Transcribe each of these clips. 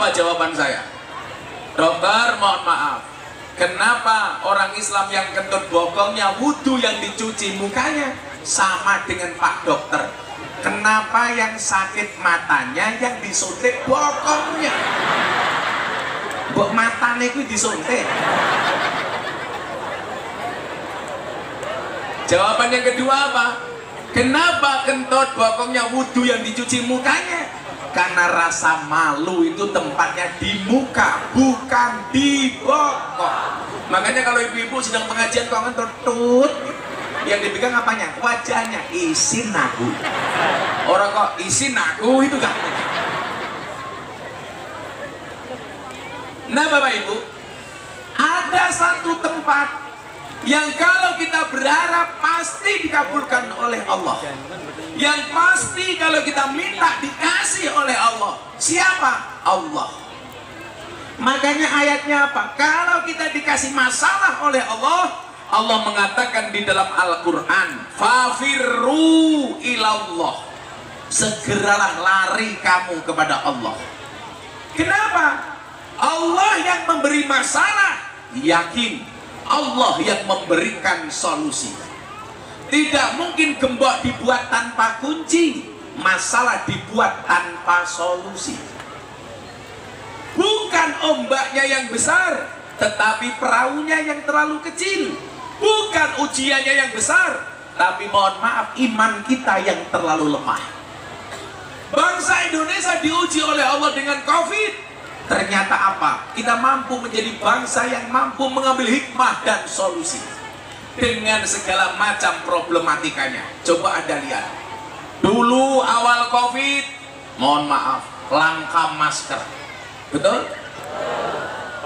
Apa jawaban saya? Dokter, mohon maaf, kenapa orang Islam yang kentut bokongnya wudhu yang dicuci mukanya sama dengan Pak Dokter? Kenapa yang sakit matanya yang disuntik bokongnya? Bok matanya itu disuntik. Jawaban yang kedua apa? Kenapa kentut bokongnya wudhu yang dicuci mukanya? Karena rasa malu itu tempatnya di muka, bukan di bokong. Makanya kalau ibu-ibu sedang pengajian kok ngentut, yang dipegang apanya? Wajahnya. Isin aku. Orang kok isin aku itu kan. Nah Bapak Ibu, ada satu tempat yang kalau kita berharap pasti dikabulkan oleh Allah, yang pasti kalau kita minta dikasih oleh Allah. Siapa? Allah. Makanya ayatnya apa? Kalau kita dikasih masalah oleh Allah, Allah mengatakan di dalam Al-Quran, fafirru ilallah, segeralah lari kamu kepada Allah. Kenapa? Allah yang memberi masalah, yakin Allah yang memberikan solusi. Tidak mungkin gembok dibuat tanpa kunci, masalah dibuat tanpa solusi. Bukan ombaknya yang besar, tetapi perahunya yang terlalu kecil. Bukan ujiannya yang besar, tapi mohon maaf, iman kita yang terlalu lemah. Bangsa Indonesia diuji oleh Allah dengan COVID. Ternyata apa? Kita mampu menjadi bangsa yang mampu mengambil hikmah dan solusi dengan segala macam problematikanya. Coba Anda lihat, dulu awal COVID, mohon maaf, langka masker, betul?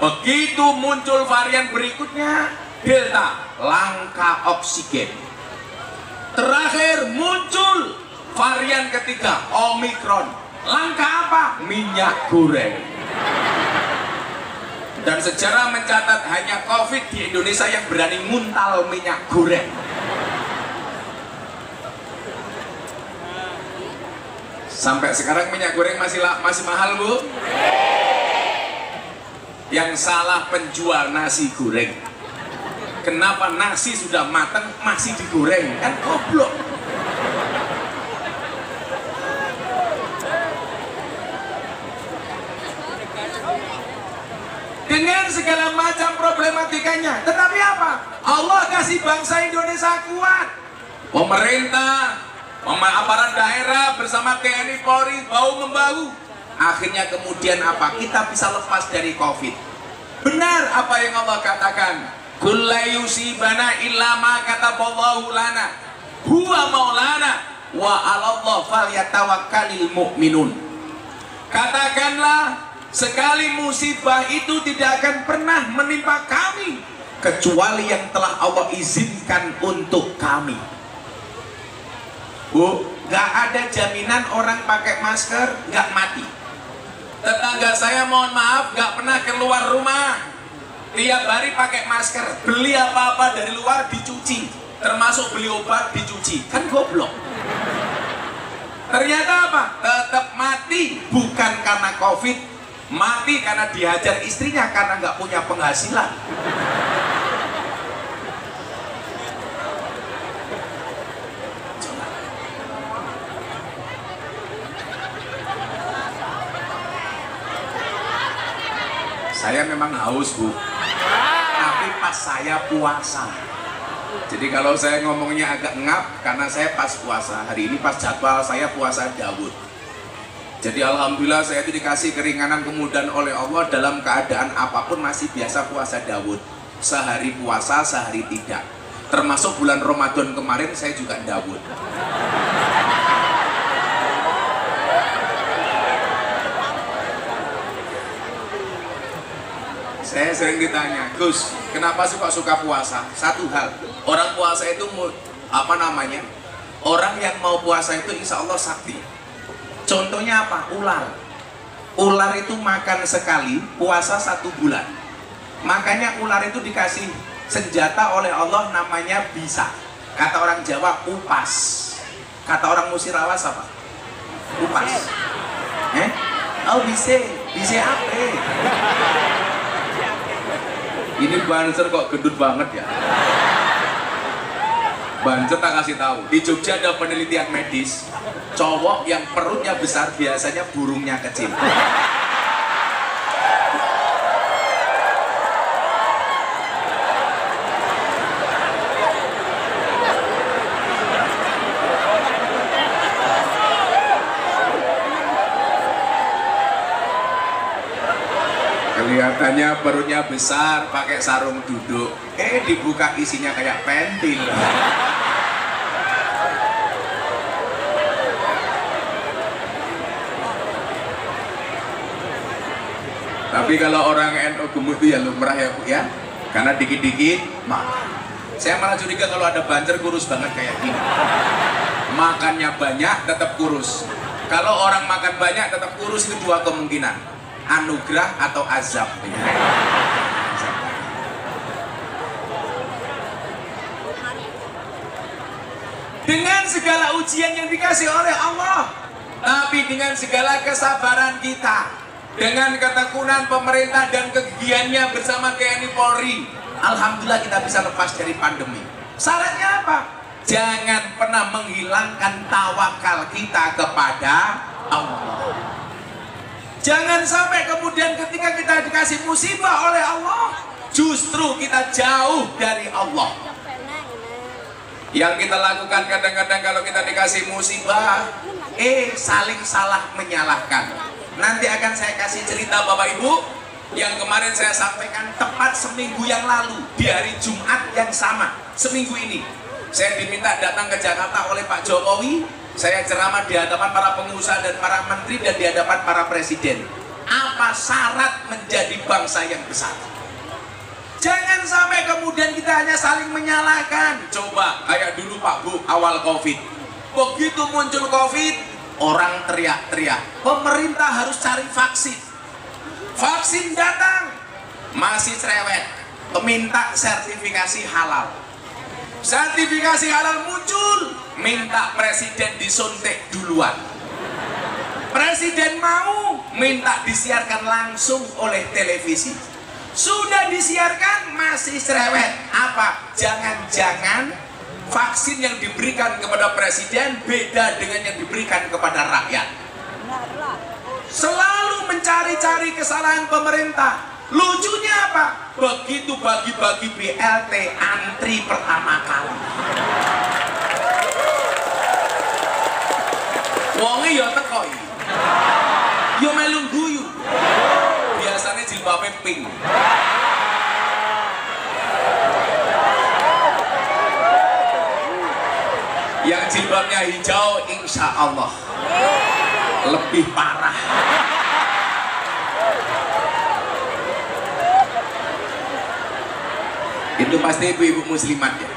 Begitu muncul varian berikutnya, Delta, langka oksigen. Terakhir muncul varian ketiga, Omikron, langka apa? Minyak goreng. Dan sejarah mencatat hanya COVID di Indonesia yang berani nguntal minyak goreng. Sampai sekarang minyak goreng masih mahal, Bu. Yang salah penjual nasi goreng. Kenapa nasi sudah matang masih digoreng? Kan goblok. Dengan segala macam problematikanya, tetapi apa? Allah kasih bangsa Indonesia kuat. Pemerintah, aparat daerah bersama TNI Polri bahu-membahu. Akhirnya kemudian apa? Kita bisa lepas dari COVID. Benar apa yang Allah katakan, Qul la yusibana illa ma kataballahu lana huwa maulana wa 'alallah falyatawakkalul mu'minun. Katakanlah, sekali musibah itu tidak akan pernah menimpa kami kecuali yang telah Allah izinkan untuk kami. Bu, gak ada jaminan orang pakai masker gak mati. Tetangga saya mohon maaf gak pernah keluar rumah, tiap hari pakai masker. Beli apa-apa dari luar dicuci, termasuk beli obat dicuci. Kan goblok. Ternyata apa? Tetap mati, bukan karena COVID. Mati karena dihajar istrinya karena nggak punya penghasilan. Saya memang haus, Bu, tapi pas saya puasa. Jadi kalau saya ngomongnya agak ngap karena saya pas puasa. Hari ini pas jadwal saya puasa Daud. Jadi alhamdulillah saya itu dikasih keringanan kemudahan oleh Allah, dalam keadaan apapun masih biasa puasa Daud. Sehari puasa, sehari tidak. Termasuk bulan Ramadan kemarin saya juga Daud. Saya sering ditanya, Gus, kenapa sih kok suka puasa? Satu hal, orang puasa itu orang yang mau puasa itu insya Allah sakti. Contohnya apa? Ular. Ular itu makan sekali, puasa 1 bulan. Makanya ular itu dikasih senjata oleh Allah namanya bisa. Kata orang Jawa, upas. Kata orang Musirawas apa? Upas. Oh bisa apa? Ini Banser kok gendut banget ya. Banser tak kasih tahu. Di Jogja ada penelitian medis, cowok yang perutnya besar biasanya burungnya kecil. Kelihatannya perutnya besar, pakai sarung duduk. Dibuka isinya kayak pentil. Tapi kalau orang NU gemuk itu ya lumrah ya Bu ya. Karena dikit-dikit makan. Saya malah curiga kalau ada Banser kurus banget kayak gini. Makannya banyak tetap kurus. Kalau orang makan banyak tetap kurus itu dua kemungkinan. Anugerah atau azab. Dengan segala ujian yang dikasih oleh Allah, tapi dengan segala kesabaran kita, dengan ketekunan pemerintah dan kegigihannya bersama TNI Polri, alhamdulillah kita bisa lepas dari pandemi. Syaratnya apa? Jangan pernah menghilangkan tawakal kita kepada Allah. Jangan sampai kemudian ketika kita dikasih musibah oleh Allah, justru kita jauh dari Allah. Yang kita lakukan kadang-kadang kalau kita dikasih musibah, saling salah menyalahkan. Nanti akan saya kasih cerita Bapak Ibu, yang kemarin saya sampaikan tepat seminggu yang lalu, di hari Jumat yang sama, seminggu ini. Saya diminta datang ke Jakarta oleh Pak Jokowi. Saya ceramah di hadapan para pengusaha dan para menteri dan di hadapan para presiden. Apa syarat menjadi bangsa yang besar? Jangan sampai kemudian kita hanya saling menyalahkan. Coba kayak dulu Pak Bu awal Covid. Begitu muncul Covid, orang teriak-teriak. Pemerintah harus cari vaksin. Vaksin datang, masih cerewet. Minta sertifikasi halal. Sertifikasi halal muncul, minta presiden disuntik duluan. Presiden mau, minta disiarkan langsung oleh televisi. Sudah disiarkan, masih cerewet. Apa? Jangan-jangan vaksin yang diberikan kepada presiden beda dengan yang diberikan kepada rakyat. Selalu mencari-cari kesalahan pemerintah. Lucunya apa? Begitu bagi-bagi BLT, antri pertama kali. Wonge ya teko iki. Yo melu guyu. Biasanya jilbabe pink. Yang jilbabnya hijau insya Allah lebih parah. Itu pasti ibu-ibu muslimat ya.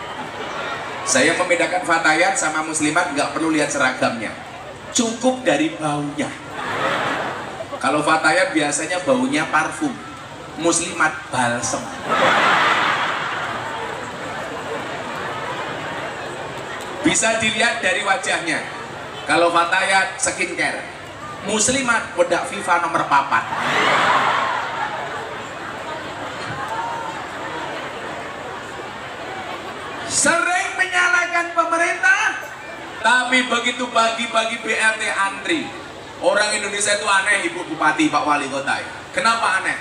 Saya membedakan fatayat sama muslimat nggak perlu lihat seragamnya, cukup dari baunya. Kalau fatayat biasanya baunya parfum, muslimat balsem. Bisa dilihat dari wajahnya. Kalau fatayat skincare, muslimat bedak FIFA nomor 4. Sering menyalahkan pemerintah, tapi begitu bagi-bagi BLT antri. Orang Indonesia itu aneh, Ibu Bupati, Pak Wali Kota. Kenapa aneh?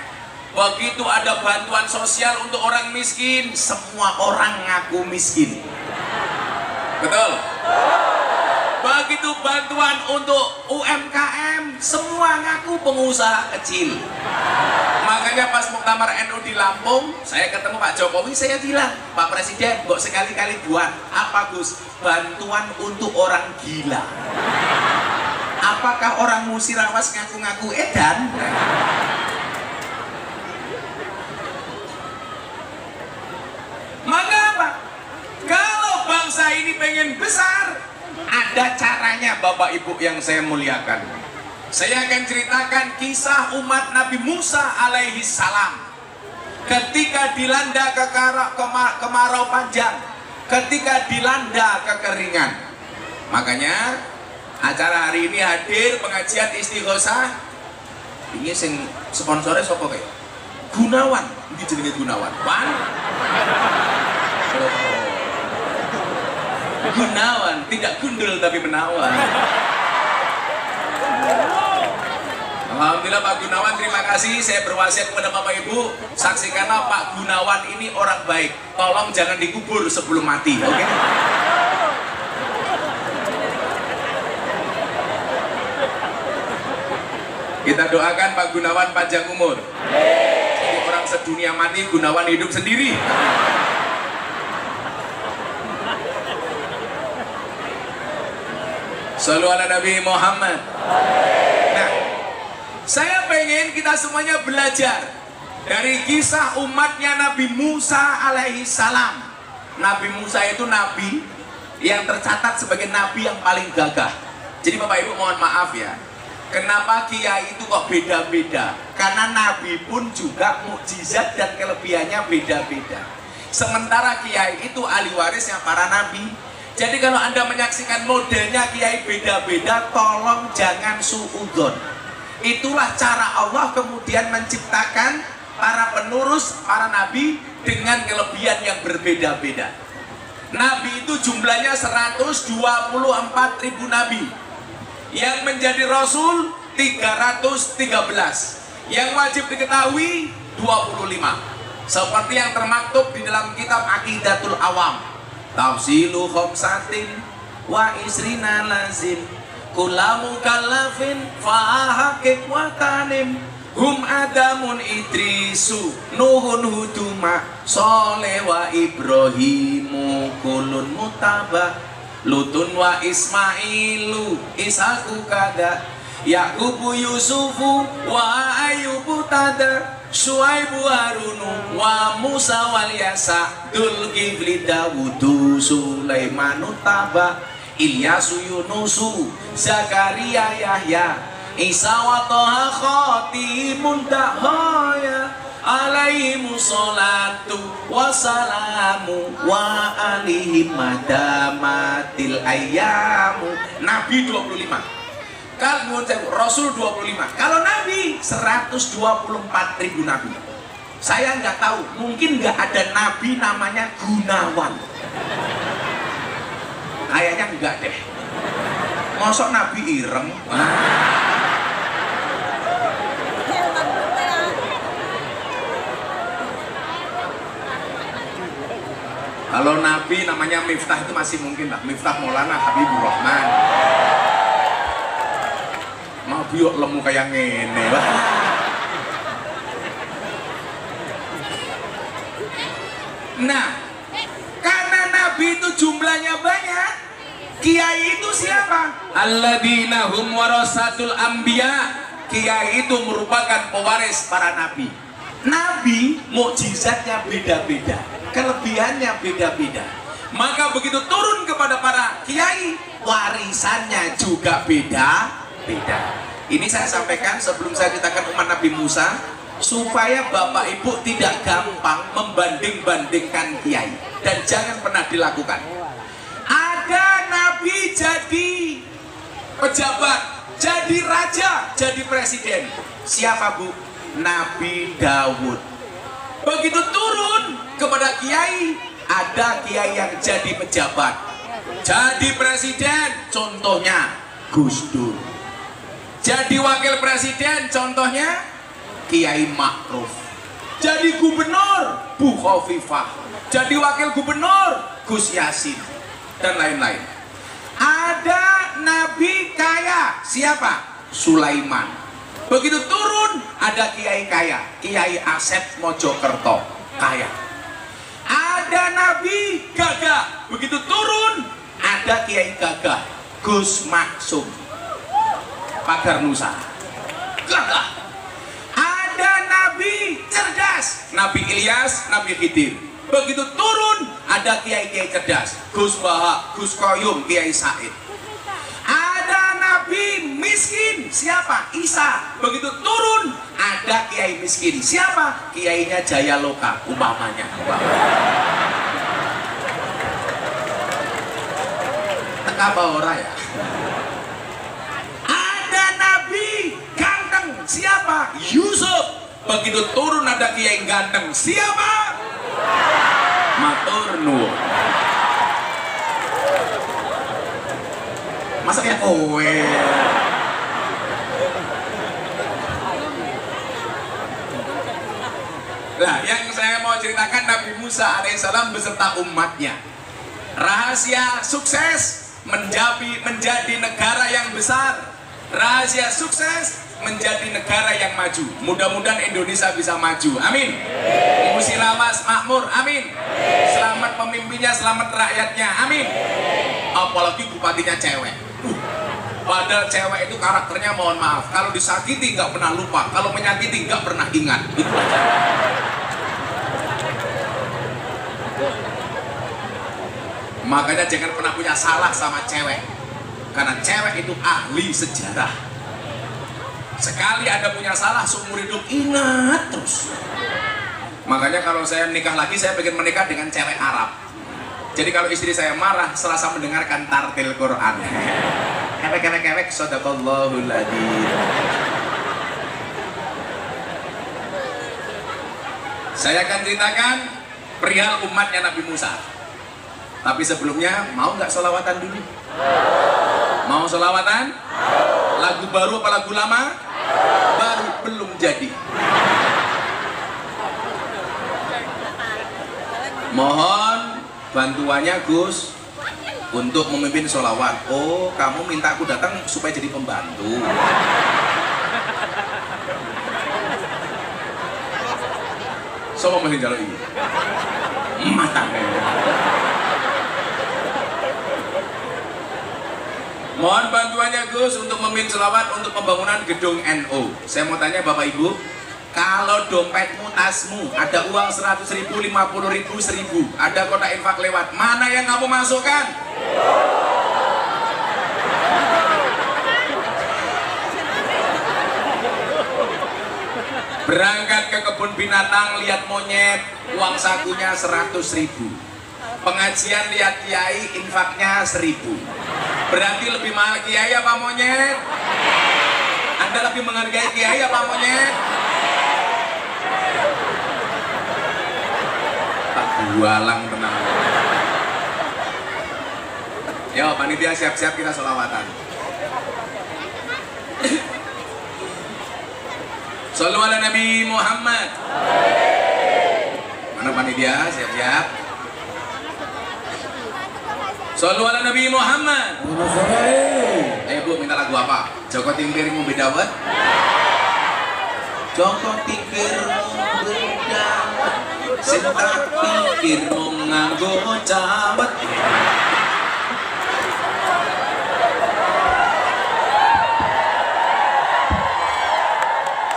Begitu ada bantuan sosial untuk orang miskin, semua orang ngaku miskin. Betul? Begitu bantuan untuk UMKM, semua ngaku pengusaha kecil. Makanya pas muktamar NU di Lampung, saya ketemu Pak Jokowi, saya bilang, Pak Presiden, kok sekali-kali buat apa Gus? Bantuan untuk orang gila. Apakah orang Musirawas ngaku-ngaku edan? Maka apa? Kalau bangsa ini pengen besar, ada caranya Bapak Ibu yang saya muliakan. Saya akan ceritakan kisah umat Nabi Musa alaihi salam ketika dilanda kemarau panjang, ketika dilanda kekeringan. Makanya acara hari ini hadir pengajian istighosah Ini sing sponsornya siapa kayak? Gunawan, ini jenenge Gunawan. Wan? Oh. Gunawan, tidak gundul tapi menawan. Alhamdulillah Pak Gunawan, terima kasih. Saya berwasiat kepada Bapak Ibu, saksikanlah Pak Gunawan ini orang baik. Tolong jangan dikubur sebelum mati, oke? Okay? Kita doakan Pak Gunawan panjang umur. Jadi orang sedunia mati, Gunawan hidup sendiri. Shallu ala Nabi Muhammad. Nah, saya pengen kita semuanya belajar dari kisah umatnya Nabi Musa alaihi salam. Nabi Musa itu nabi yang tercatat sebagai nabi yang paling gagah. Jadi Bapak Ibu mohon maaf ya, kenapa kiai itu kok beda-beda? Karena nabi pun juga mukjizat dan kelebihannya beda-beda. Sementara kiai itu ahli warisnya para nabi. Jadi kalau Anda menyaksikan modelnya kiai beda-beda, tolong jangan suudzon. Itulah cara Allah kemudian menciptakan para penurus, para nabi dengan kelebihan yang berbeda-beda. Nabi itu jumlahnya 124.000 nabi. Yang menjadi rasul 313. Yang wajib diketahui 25. Seperti yang termaktub di dalam kitab Aqidatul Awam. Tafsilu khamsatin wa isrina lazim kulamu kalafin fa'ahakik wa tanim hum adamun idrisu nuhun huduma soleh wa ibrahimu kulun mutabah lutun wa ismailu isaku kada yakubu yusufu wa ayubu tada Syuaibu Harunu wa Musa wal Yasa Dzulkifli Dawudu Sulaimanu Taba Ilyasu Yunusu Zakaria Yahya Isa wa Toha Khotimun Dahaya alaihimu sholatu wassalamu wa alihim madamatil ayyamu. Nabi 25. Kalau Rasul 25, kalau Nabi 124.000 Nabi. Saya nggak tahu, mungkin nggak ada Nabi namanya Gunawan. Kayaknya nggak deh. Mosok Nabi ireng. Kalau Nabi namanya Miftah itu masih mungkin lah. Miftah Maulana Habibur Rahman. Nabi yuk lemu kayak ngene. Nah, karena Nabi itu jumlahnya banyak, kiai itu siapa? Alladzina hum warasatul anbiya. Kiai itu merupakan pewaris para nabi. Nabi mukjizatnya beda-beda, kelebihannya beda-beda. Maka begitu turun kepada para kiai, warisannya juga beda-beda. Ini saya sampaikan sebelum saya ceritakan umat Nabi Musa, supaya Bapak Ibu tidak gampang membanding-bandingkan kiai, dan jangan pernah dilakukan. Ada nabi jadi pejabat, jadi raja, jadi presiden. Siapa Bu? Nabi Dawud. Begitu turun kepada kiai, ada kiai yang jadi pejabat, jadi presiden, contohnya Gus Dur. Jadi wakil presiden, contohnya Kiai Ma'ruf. Jadi gubernur, Bu Khofifah. Jadi wakil gubernur, Gus Yasin, dan lain-lain. Ada nabi kaya, siapa? Sulaiman. Begitu turun, ada kiai kaya, Kiai Asep Mojokerto, kaya. Ada nabi gagah, begitu turun, ada kiai gagah, Gus Maksum, Pagar Nusa, gagah. Ada nabi cerdas, Nabi Ilyas, Nabi Khidir. Begitu turun, ada kiai-kiai cerdas, Gus Baha, Gus Koyum, Kiai Said. Ada nabi miskin, siapa? Isa. Begitu turun, ada kiai miskin, siapa? Kiainya Jayaloka, umpamanya. Teka bawa ya. Ada nabi ganteng, siapa? Siapa? Yusuf. Begitu turun ada kiai ganteng. Siapa? Matur nuwun. Masa kayak kowe? Nah, yang saya mau ceritakan Nabi Musa alaihissalam beserta umatnya. Rahasia sukses menjadi negara yang besar. Rahasia sukses menjadi negara yang maju. Mudah-mudahan Indonesia bisa maju. Amin. Musirawas makmur. Amin. Selamat pemimpinnya, selamat rakyatnya. Amin. Apalagi bupatinya cewek. Padahal cewek itu karakternya mohon maaf, kalau disakiti nggak pernah lupa, kalau menyakiti nggak pernah ingat. Itu aja. Makanya jangan pernah punya salah sama cewek, karena cewek itu ahli sejarah. Sekali Anda punya salah seumur hidup ingat terus. Makanya kalau saya nikah lagi, saya pengen menikah dengan cewek Arab. Jadi kalau istri saya marah selasa mendengarkan tartil Quran. Kewek, sadaqallahul adzim. Saya akan ceritakan perihal umatnya Nabi Musa. Tapi sebelumnya mau nggak sholawatan dulu? Mau sholawatan? Lagu baru apa lagu lama? Baru, belum jadi. Mohon bantuannya Gus untuk memimpin sholawat. Oh, kamu minta aku datang supaya jadi pembantu. Sama masih jalan ini. Matang. Mohon bantuannya Gus untuk memimpin sholawat untuk pembangunan gedung NU. Saya mau tanya Bapak Ibu, kalau dompetmu, tasmu, ada uang 100.000, 50.000, 1.000, ada kotak infak lewat, mana yang kamu masukkan? Berangkat ke kebun binatang, lihat monyet, uang sakunya 100.000. Pengajian lihat kiai, infaknya 1.000. Berarti lebih mahal kiai apa monyet? Anda lebih menghargai kiai apa monyet? Tak bualang tenang. Yo panitia siap-siap kita sholawatan. Shollu ala Nabi Muhammad. Mana panitia siap-siap? Shollu ala Nabi Muhammad. Bu, minta lagu apa? Joko Tingkirmu beda banget. Joko Tingkirmu beda banget. Sinta Tingkirmu nganggo cawet.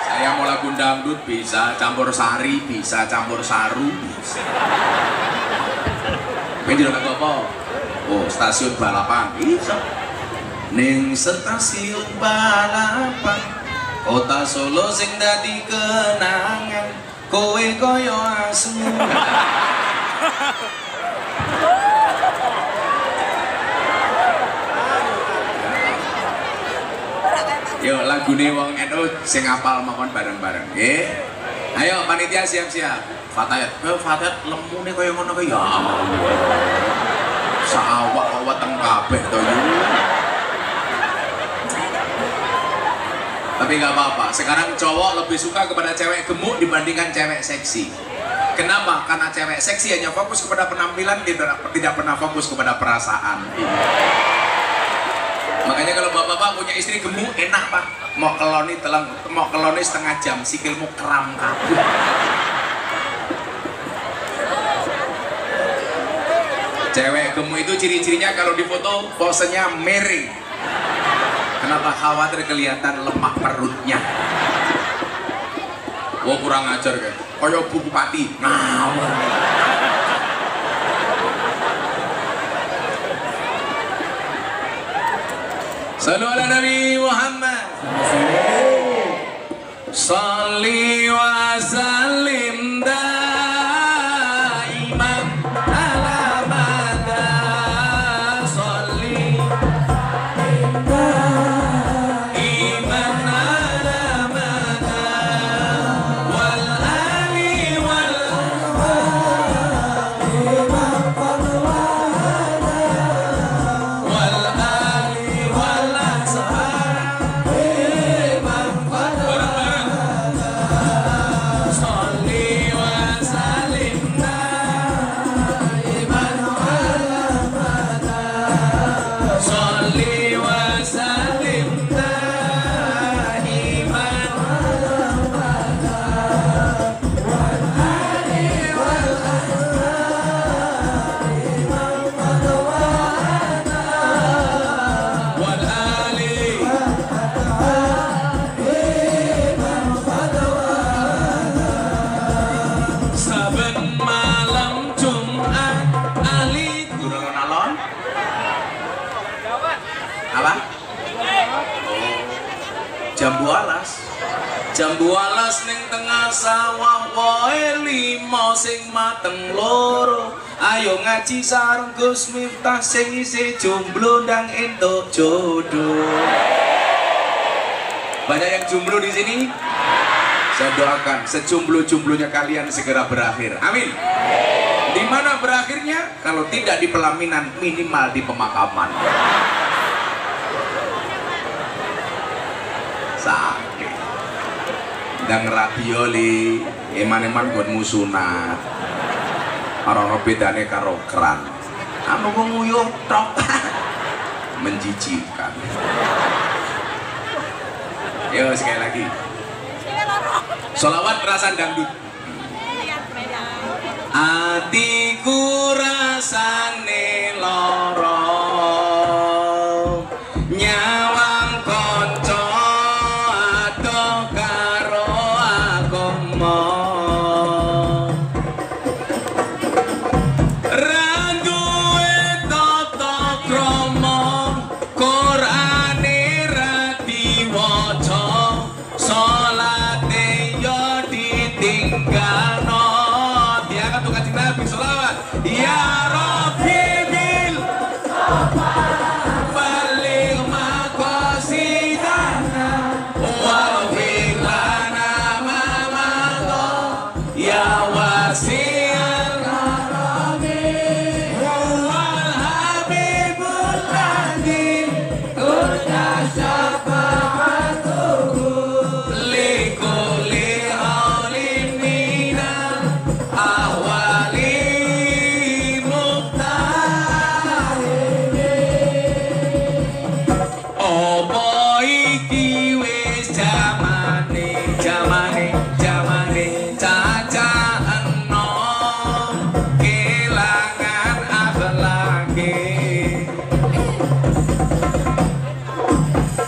Saya mau lagu dangdut bisa, campur sari bisa, campur saru bisa. Ini lagu apa? Oh, stasiun balapan bisa. Ning stasiun balapan kota Solo sing dadi kenangan kowe koyo asu. Yo lagune wong NU sing apal mawon bareng-bareng nggih. Ayo panitia siap-siap. Fatayat, Fatayat lemune koyo ngono kaya ya. Sawak weteng kabeh to yo. Tapi nggak apa-apa, sekarang cowok lebih suka kepada cewek gemuk dibandingkan cewek seksi. Kenapa? Karena cewek seksi hanya fokus kepada penampilan, tidak pernah fokus kepada perasaan. Makanya kalau bapak-bapak punya istri gemuk, enak pak. Mau keloni setengah jam, sikilmu kram kabut. Cewek gemuk itu ciri-cirinya kalau difoto posenya miring. Kenapa? Khawatir kelihatan lemak perutnya. Wah kurang ajar kan? Koyo Bu Bupati. Ngawur. Shallu ala Nabi Muhammad. Shalli wa sallim daiman ala mada. Shalli iman ala mada. jam 12 ning tengah sawah wae 5 sing mateng loro. Ayo ngaji sareng Gus Miftah sing isih jomblo ndang entuk jodoh. Banyak yang jomblo di sini? Saya doakan sejomblo-jomblonya kalian segera berakhir. Amin. Di mana berakhirnya? Kalau tidak di pelaminan, minimal di pemakaman. Sakit. Dan rabioli, eman-eman buat musuna. Orang bedane karo keran. Anu nguyuh tok. Menjijikkan. Yo sekali lagi. Sholawat perasaan dangdut. Atiku rasane loro, nyawang konco adoh karo agama. Ra duwe tata krama, Qur'ane ra diwaca, salate yo ditinggalno. Diangkat tuh Kanjeng Nabi sholawat. Ya Rabbi bil balik maqasidana waghfir lana ma madha ya wasi'al karami huwal habibul ladzi turja syafa'atuhu likulli hawlin minal ahwali muqtahiri. Apa iki wis jamane caca enom kelangan akhlake.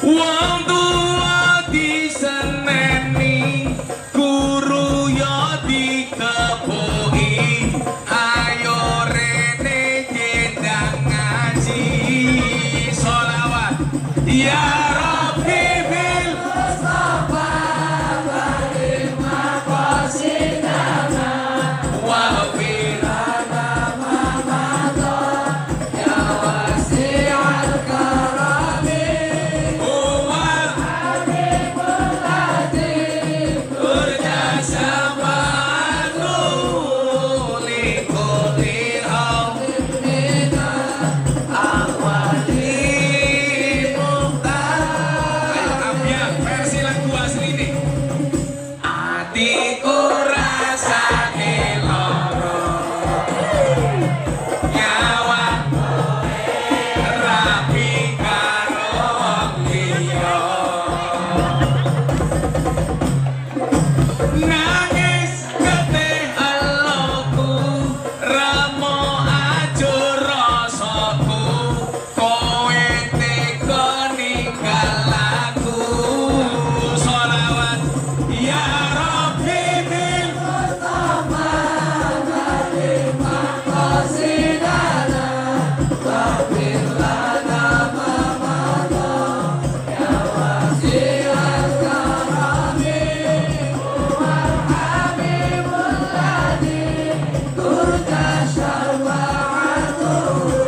Wong tua diseneni, guru yo dikepuki, hayo rene gendang ngaji. Sholawat ya Rabbi bil Mustafa balik maqasidana waghfir lana ma madha ya wasi'al karami huwal habibul ladzi turja syafa'atuhu likulli hawlin minal ahwali muqtahiri. Ayo ambiar versi lagu asli ini. Atiku rasane loro, nyawa rapi karo wong liya. Nangis getih eloku, remo ajur rasaku, kowe tega ninggal aku. Sholawat ya Rabbi bil Mustafa balik maqasidana waghfir lana ma madha ya wasi'al karami huwal habibul ladzi turja syafa'atuhu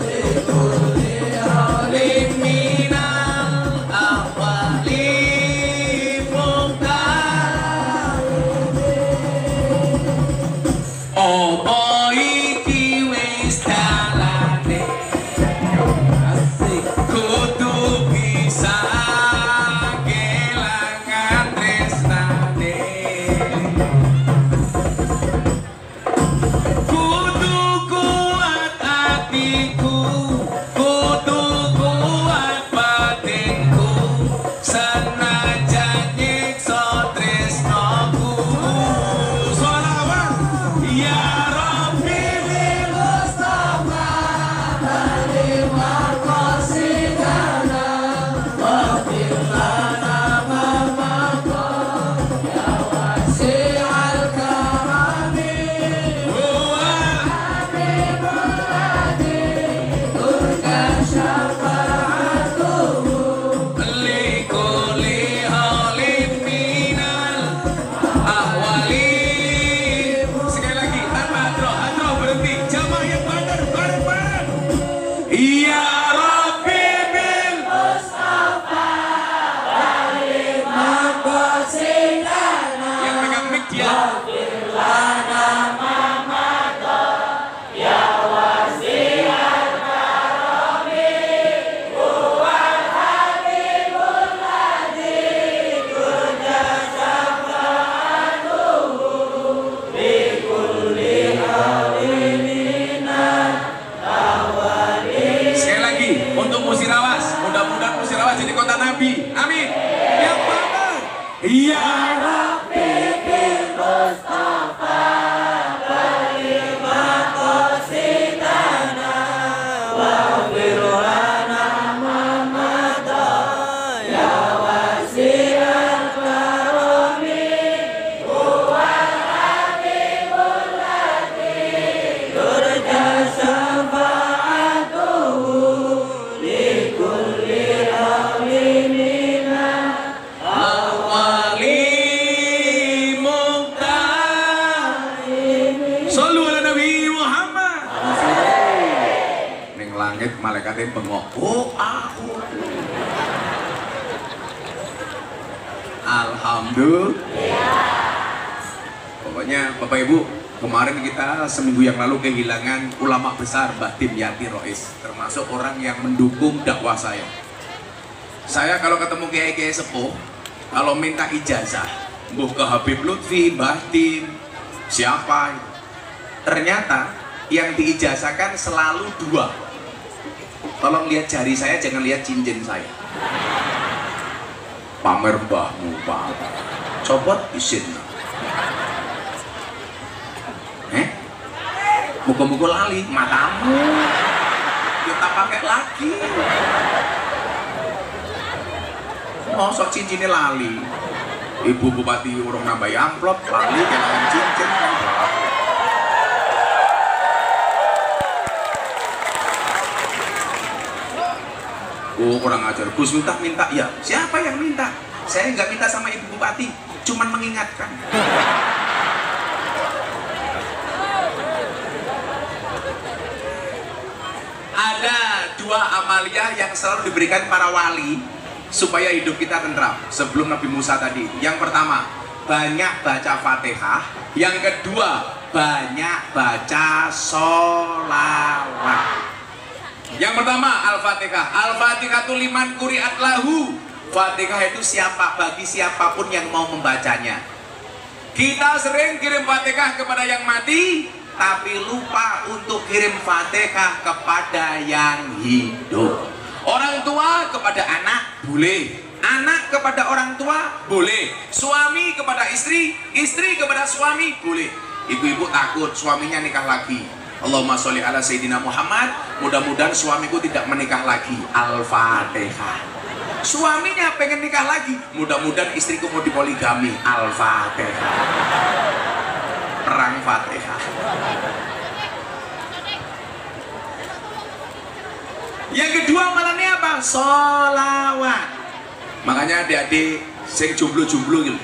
likulli hawlin minal ahwali muqtahiri. Apa iki wis dalane, kudu bisa kelangan tresnane. Kudu kuat hatiku, kudu kuat batinku, senajan nyiksa tresnaku. Sholawat ya Rabbi dia. Sekali lagi untuk Musirawas, mudah-mudahan Musirawas jadi kota Nabi. Amin. Yang mana? Ya Rabbi bil Mustafa kalimah qasidana wa firlana mamada ya wasi'al karami huwal habibul ladzi turja syafa'atuhu likulli awlimina awali muqtaim. Sallu ala Nabi Muhammad. Ning langit malaikatnya bengok. Oh aku. Alhamdulillah. Pokoknya Bapak Ibu, kemarin kita seminggu yang lalu kehilangan ulama besar Mbah Dimyati Rois, termasuk orang yang mendukung dakwah saya. Saya kalau ketemu kiai-kiai sepuh, kalau minta ijazah, mbuh ke Habib Lutfi, Mbah Dim, siapa itu? Ternyata yang diijazahkan selalu dua. Tolong lihat jari saya, jangan lihat cincin saya. Pamer mbahmu, Pak. Copot isin. Muka-muka lali, matamu. Kita pakai lagi. Mosok cincinnya lali. Ibu Bupati urung nambahi amplop, lali kehilangan cincin. Oh kurang ajar, Gus minta, ya siapa yang minta? Saya nggak minta sama Ibu Bupati, cuman mengingatkan. Ada dua amalia yang selalu diberikan para wali supaya hidup kita tentram sebelum Nabi Musa tadi. Yang pertama, banyak baca Fatihah. Yang kedua, banyak baca sholawat. Yang pertama, Al-Fatihah. Al-Fatihah itu liman quri'at lahu. Fatihah itu siapa, bagi siapapun yang mau membacanya. Kita sering kirim Fatihah kepada yang mati, tapi lupa untuk kirim Fatihah kepada yang hidup. Orang tua kepada anak boleh, anak kepada orang tua boleh, suami kepada istri, istri kepada suami boleh. Ibu-ibu takut suaminya nikah lagi. Allahumma sholli ala Sayyidina Muhammad. Mudah-mudahan suamiku tidak menikah lagi. Al-Fatihah. Suaminya pengen nikah lagi. Mudah-mudahan istriku mau dipoligami. Al-Fatihah. Perang Fatihah. Yang kedua amalannya apa? Sholawat. Makanya adik-adik sing jomblo-jomblo gitu,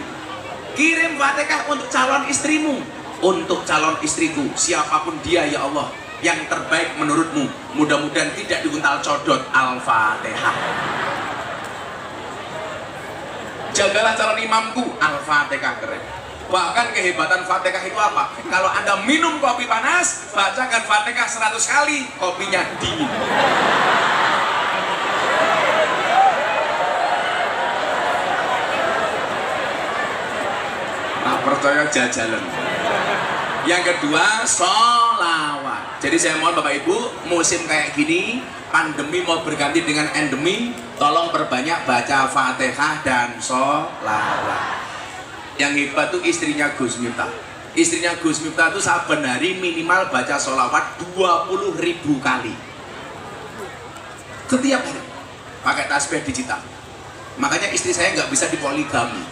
kirim Fatihah untuk calon istrimu, untuk calon istriku, siapapun dia ya Allah, yang terbaik menurutmu, mudah-mudahan tidak diuntal codot. Al-Fatihah. Jagalah calon imamku. Al-Fatihah keren. Bahkan kehebatan Fatihah itu apa? Kalau Anda minum kopi panas, bacakan Fatihah 100 kali, kopinya dingin. Nah, percaya jajalan. Yang kedua, sholawat. Jadi saya mohon Bapak Ibu, musim kayak gini, pandemi mau berganti dengan endemi, tolong perbanyak baca Fatihah dan sholawat. Yang hebat tuh istrinya Gus Miftah. Istrinya Gus Miftah tuh saben hari minimal baca sholawat 20.000 kali. Setiap hari pakai tasbih digital. Makanya istri saya nggak bisa dipoligami,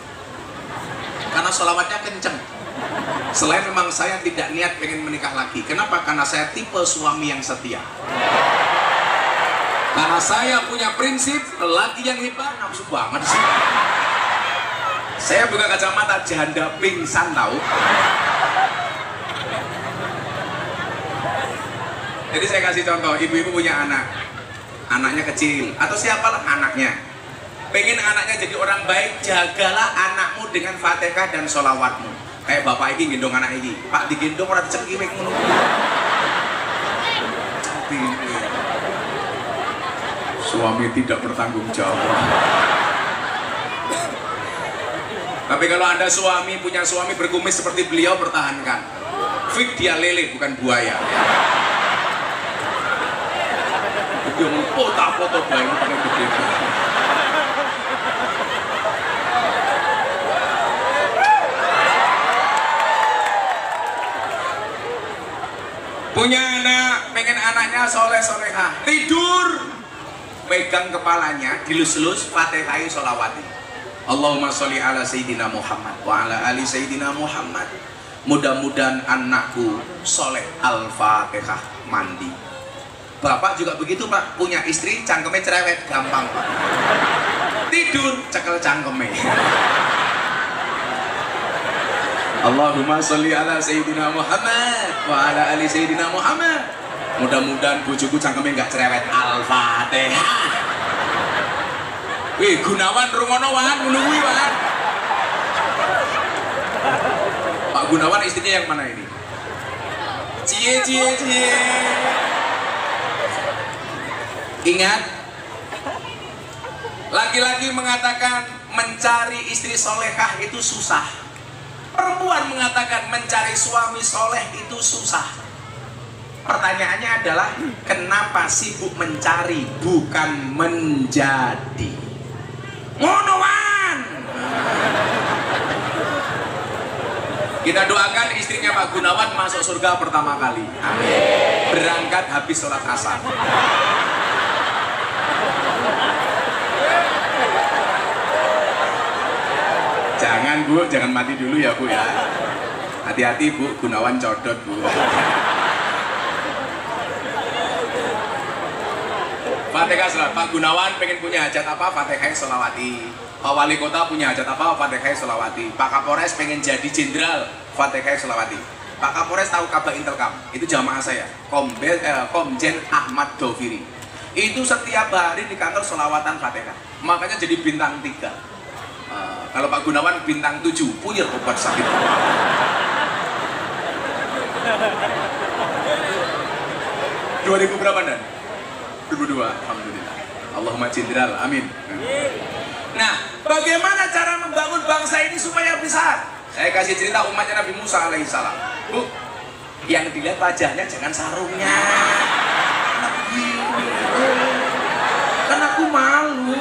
karena sholawatnya kenceng. Selain memang saya tidak niat pengen menikah lagi. Kenapa? Karena saya tipe suami yang setia. Karena saya punya prinsip, lelaki yang hebat nafsu banget sih. Saya buka kacamata, janda pingsan tahu. Jadi saya kasih contoh, ibu-ibu punya anak, anaknya kecil atau siapalah anaknya, pengen anaknya jadi orang baik, jagalah anakmu dengan Fatihah dan sholawatmu. Kayak bapak ini gendong anak ini, Pak digendong orang cekiwek ngono. Suami tidak bertanggung jawab. Tapi kalau Anda punya suami berkumis seperti beliau, pertahankan. Fik dia lele bukan buaya. Dia mau foto bayi pakai gede. Punya anak, pengen anaknya soleh-solehah, tidur pegang kepalanya, dilus-lus, Fatihah sholawati. Allahumma sholli ala Sayyidina Muhammad wa ala ali Sayyidina Muhammad. Mudah-mudahan anakku soleh. Al-Fatihah, mandi. Bapak juga begitu Pak, punya istri cangkeme cerewet, gampang Pak. Tidur, cekel cangkeme. Allahumma sholli ala Sayyidina Muhammad wa ala ali Sayyidina Muhammad. Mudah-mudahan bojoku cangkeme enggak cerewet. Al-Fatihah. Wih, Gunawan rungono wan, menunggu wan. Pak Gunawan istrinya yang mana ini? Cie. Ingat, laki-laki mengatakan mencari istri solehah itu susah. Perempuan mengatakan mencari suami soleh itu susah. Pertanyaannya adalah kenapa sibuk mencari bukan menjadi? Monowan. Kita doakan istrinya Pak Gunawan masuk surga pertama kali. Amin. Berangkat habis sholat asar. Jangan Bu, jangan mati dulu ya Bu ya. Hati-hati Bu, Gunawan codot Bu. Fatihah sholat. Pak Gunawan pengen punya hajat apa? Fatihah sholawati. Pak Wali Kota punya hajat apa? Fatihah sholawati. Pak Kapolres pengen jadi jenderal, Fatihah sholawati. Pak Kapolres tahu kabar Intelkam, itu jamaah saya, Komjen Ahmad Doviri. Itu setiap hari di kantor sholawatan Fatihah. Makanya jadi bintang 3. Kalau Pak Gunawan bintang 7, puyer obat sakit. 2000 berapa Dan? 2002, alhamdulillah. Allahumma jenderal, amin. Nah, bagaimana cara membangun bangsa ini supaya besar? Saya kasih cerita umatnya Nabi Musa alaihissalam. Bu, yang dilihat wajahnya jangan sarungnya. Kan aku malu.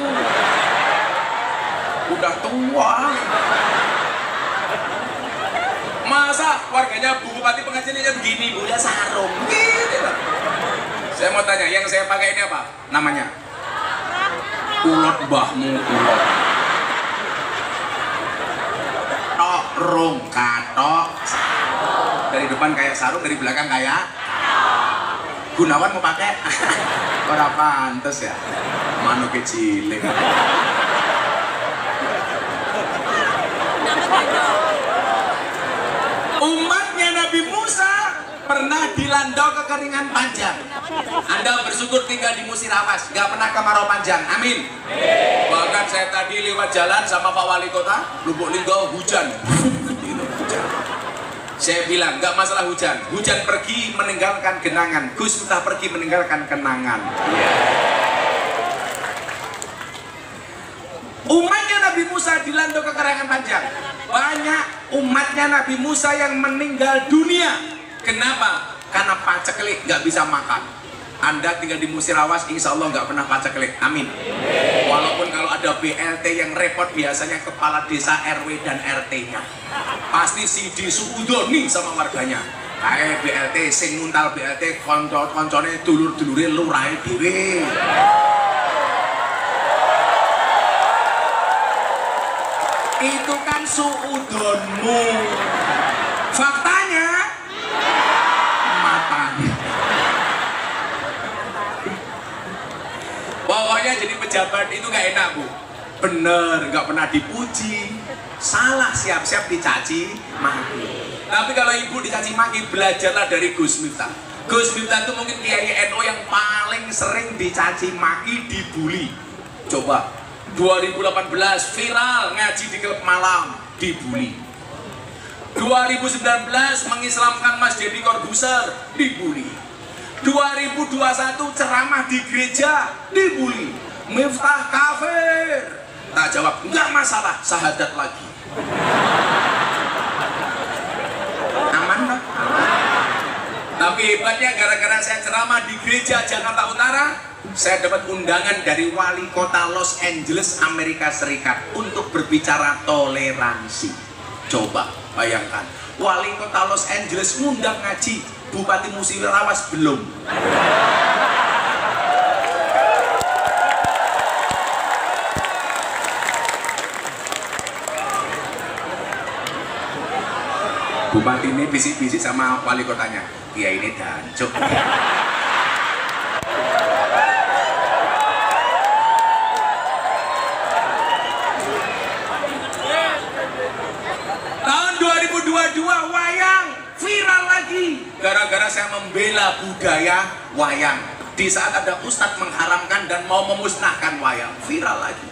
Udah tua. Masa warganya Bu Bupati pengajiannya begini, Bu, ya sarung. Gitu loh. Saya mau tanya, yang saya pakai ini apa? Namanya? Ulot mbahmu, ulot. Tok rung katok. Dari depan kayak sarung, dari belakang kayak Gunawan mau pakai? Ora pantes ya. Manu kecilik. Umatnya Nabi Musa pernah dilanda kekeringan panjang. Anda bersyukur tinggal di Musirawas, nggak pernah kemarau panjang. Amin. Bahkan saya tadi lewat jalan sama Pak Wali Kota Lubuk Linggau, hujan. Saya bilang nggak masalah hujan. Hujan pergi meninggalkan genangan. Gus Miftah pergi meninggalkan kenangan. Umatnya Nabi Musa dilanda kekeringan panjang. Banyak umatnya Nabi Musa yang meninggal dunia. Kenapa? Karena paceklik nggak bisa makan. Anda tinggal di Musirawas, insya Allah nggak pernah paceklik. Amin. Walaupun kalau ada BLT yang repot, biasanya kepala desa RW dan RT-nya. Pasti si disuudoni sama warganya. Kayak BLT, sing nguntal BLT, koncone dulur-dulure lurahe dhewe. Itu kan suudonmu. Faktanya matanya. Pokoknya jadi pejabat itu gak enak Bu. Bener, gak pernah dipuji. Salah siap-siap dicaci maki. Tapi kalau ibu dicaci maki, belajarlah dari Gus Miftah. Gus Miftah itu mungkin Kiai NU yang paling sering dicaci maki, dibully. Coba 2018 viral ngaji di klub malam, dibully. 2019 mengislamkan Mas Deddy Corbuzier, dibully. 2021 ceramah di gereja, dibully. Miftah kafir. Tak jawab, enggak masalah, syahadat lagi. Aman lah. Tapi hebatnya gara-gara saya ceramah di gereja Jakarta Utara, saya dapat undangan dari wali kota Los Angeles, Amerika Serikat untuk berbicara toleransi. Coba bayangkan, wali kota Los Angeles ngundang ngaji, Bupati Musirawas belum. Bupati ini bisik-bisik sama wali kotanya, dia ini dancuk. Tahun 2022 wayang viral lagi gara-gara saya membela budaya wayang. Di saat ada ustadz mengharamkan dan mau memusnahkan wayang, viral lagi.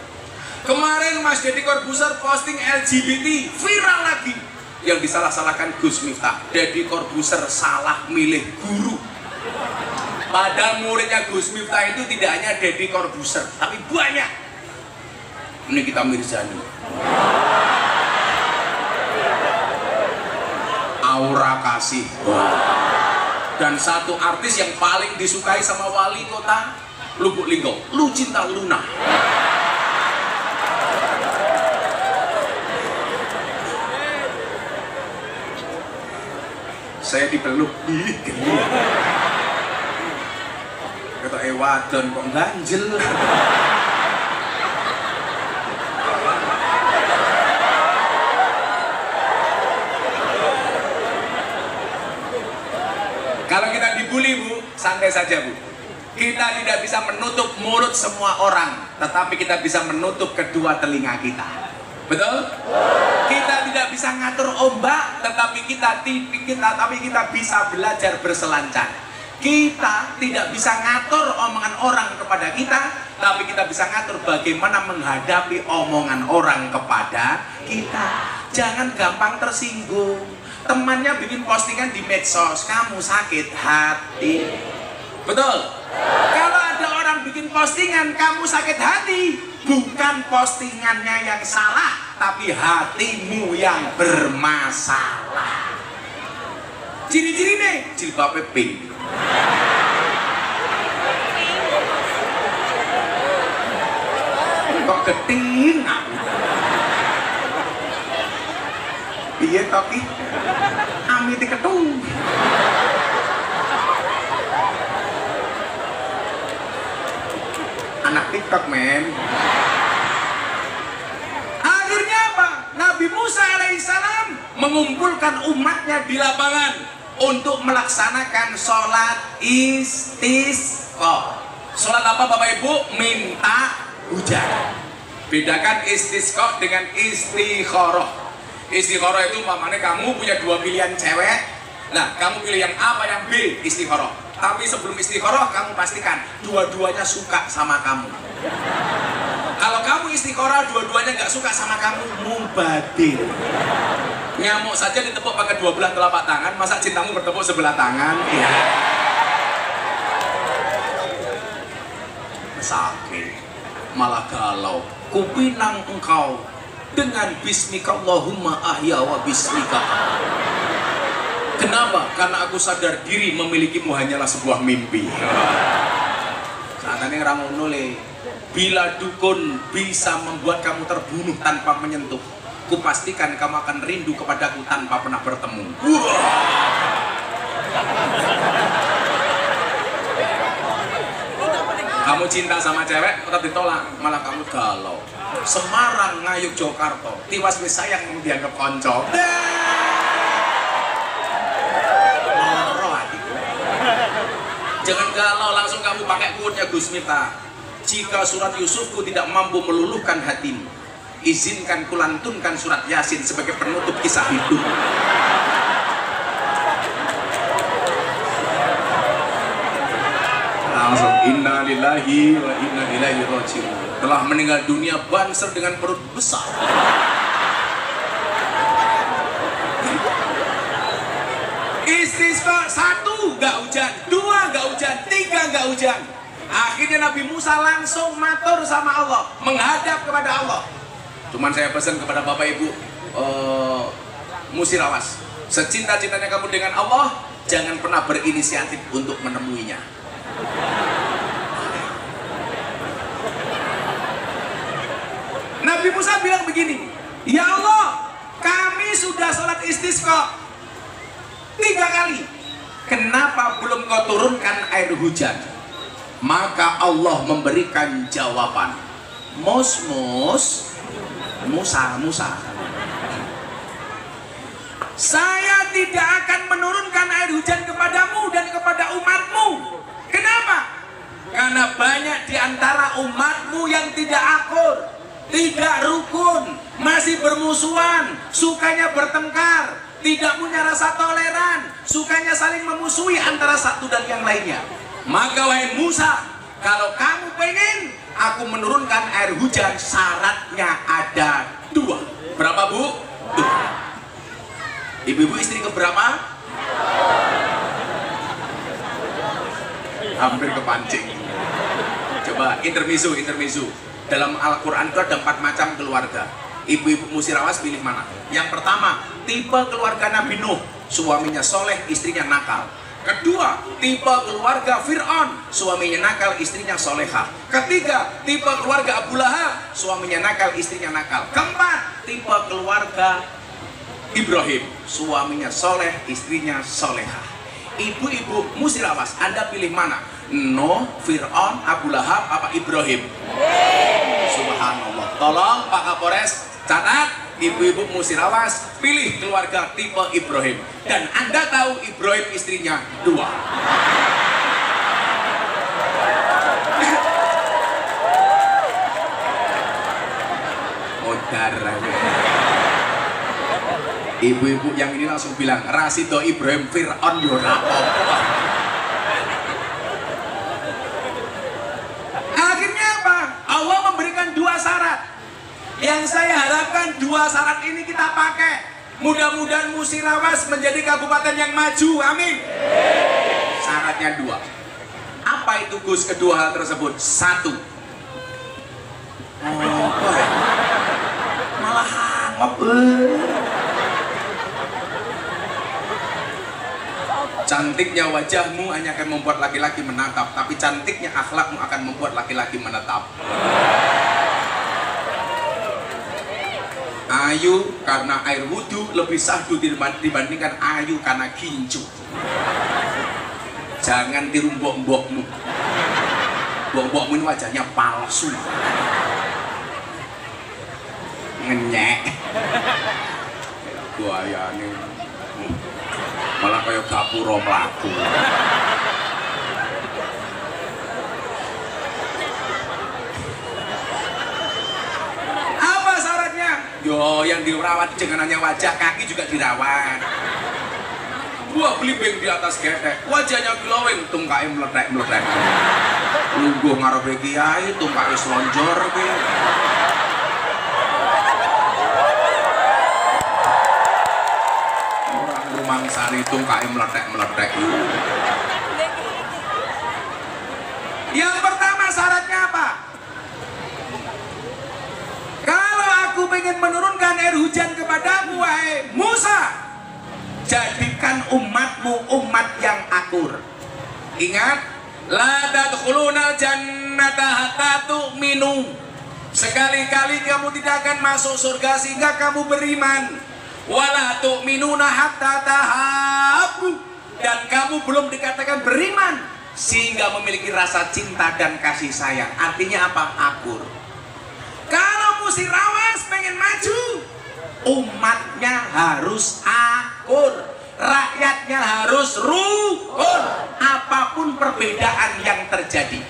Kemarin Mas Deddy Corbuzier posting LGBT, viral lagi. Yang disalah-salahkan Gus Miftah, Deddy Corbuzier salah milih guru. Padahal muridnya Gus Miftah itu tidak hanya Deddy Corbuzier, tapi banyak. Ini kita Mirzani, Aura Kasih, dan satu artis yang paling disukai sama wali kota Lubuk Linggau, Lucinta Luna. Saya dipeluk, geli. Kata wadon kok ganjel. Kalau kita dibully Bu, santai saja Bu. Kita tidak bisa menutup mulut semua orang, tetapi kita bisa menutup kedua telinga kita. Betul? Kita tidak bisa ngatur ombak, tetapi kita bisa belajar berselancar. Kita tidak bisa ngatur omongan orang kepada kita, tapi kita bisa ngatur bagaimana menghadapi omongan orang kepada kita. Jangan gampang tersinggung. Temannya bikin postingan di medsos, kamu sakit hati. Betul? Kalau ada orang bikin postingan, kamu sakit hati, bukan postingannya yang salah, tapi hatimu yang bermasalah. Ciri-ciri nih, jilbabnya pink. Kok geting? Iya toki, amiti ketung. Anak TikTok men. Akhirnya apa? Nabi Musa alaihissalam mengumpulkan umatnya di lapangan untuk melaksanakan sholat istisqa. Sholat apa Bapak Ibu? Minta hujan. Bedakan istisqa dengan istikharah. Istikharah itu umpamanya kamu punya dua pilihan cewek. Nah, kamu pilih yang A apa yang B? Istikharah. Tapi sebelum istikharah kamu pastikan dua-duanya suka sama kamu. Kalau kamu istikharah dua-duanya nggak suka sama kamu, mubadil. Nyamuk saja ditepuk pakai dua belah telapak tangan, masa cintamu bertepuk sebelah tangan? Ya. Sakit, malah galau. Kupinang engkau dengan bismika Allahumma ahya wa bismika. Kenapa? Karena aku sadar diri memilikimu hanyalah sebuah mimpi. Saat ini orang nule, bila dukun bisa membuat kamu terbunuh tanpa menyentuh, kupastikan kamu akan rindu kepadaku tanpa pernah bertemu. Kamu cinta sama cewek, tetap ditolak, malah kamu galau. Semarang ngayuk Jakarta, tiwas wis sayang dianggap konco. Jangan galau, langsung kamu pakai quote-nya Gus Miftah. Jika surat Yusufku tidak mampu meluluhkan hatimu, izinkan kulantunkan surat Yasin sebagai penutup kisah hidup. Langsung inna lillahi wa inna ilaihi raji'un. Telah meninggal dunia Banser dengan perut besar. istisqa, 1 nggak hujan, 2 nggak hujan, 3 nggak hujan. Akhirnya Nabi Musa langsung matur sama Allah, menghadap kepada Allah. Cuman saya pesan kepada Bapak Ibu Musirawas, secinta-cintanya kamu dengan Allah, jangan pernah berinisiatif untuk menemuinya. Nabi Musa bilang begini, ya Allah, kami sudah sholat istisqa 3 kali, kenapa belum kau turunkan air hujan? Maka Allah memberikan jawaban, Musa, saya tidak akan menurunkan air hujan kepadamu dan kepada umatmu. Kenapa? Karena banyak di antara umatmu yang tidak akur, tidak rukun, masih bermusuhan, sukanya bertengkar, tidak punya rasa toleran, sukanya saling memusuhi antara satu dan yang lainnya. Maka wahai Musa, kalau kamu pengen aku menurunkan air hujan, syaratnya ada 2. Berapa, Bu? 2. Ibu-ibu istri keberapa? Hampir kepancing. Coba intermezzo. Dalam Al-Quran itu ada 4 macam keluarga. Ibu-ibu Musirawas pilih mana? Yang pertama, tipe keluarga Nabi Nuh, suaminya soleh, istrinya nakal. Kedua, tipe keluarga Fir'aun, suaminya nakal, istrinya soleha. Ketiga, tipe keluarga Abu Lahab, suaminya nakal, istrinya nakal. Keempat, tipe keluarga Ibrahim, suaminya soleh, istrinya soleha. Ibu-ibu Musirawas, Anda pilih mana? Nuh, Fir'aun, Abu Lahab, apa Ibrahim? Subhanallah. Tolong Pak Kapolres catat, ibu-ibu Musirawas pilih keluarga tipe Ibrahim. Dan Anda tahu Ibrahim istrinya 2. Darah. Ibu-ibu yang ini langsung bilang, Rasido Ibrahim Fir'aun yora. Akhirnya apa? Allah memberikan 2 syarat. Yang saya harapkan 2 syarat ini kita pakai. Mudah-mudahan Musirawas menjadi kabupaten yang maju. Amin. Syaratnya 2. Apa itu Gus kedua hal tersebut? 1. Malah hangop. Cantiknya wajahmu hanya akan membuat laki-laki menatap, tapi cantiknya akhlakmu akan membuat laki-laki menetap. Ayu karena air wudhu lebih sahdu dibandingkan ayu karena gincu. Jangan tiru mbok-mbokmu. Mbok-mbokmu ini wajahnya palsu, ngenyek. Buayane malah kayak gapura mlaku. Apa syaratnya? Yo, yang dirawat jangan hanya wajah, kaki juga dirawat. Gua beli beng di atas getek, wajahnya glowing, tungkai meletek-meletek. Lungguh ngarepe kiai, tungkai slonjor ki. Mangsari tungkai meletek-meletek. Yang pertama syaratnya apa? Kalau aku ingin menurunkan air hujan kepadamu wahai Musa, jadikan umatmu umat yang akur. Ingat, la tadkhulunal jannata hatta tu'minu. Sekali-kali kamu tidak akan masuk surga sehingga kamu beriman. Wala tu'minuna hatta tahabbu, dan kamu belum dikatakan beriman sehingga memiliki rasa cinta dan kasih sayang. Artinya apa? Akur. Kalau Musirawas pengen maju, umatnya harus akur, rakyatnya harus rukun, apapun perbedaan yang terjadi.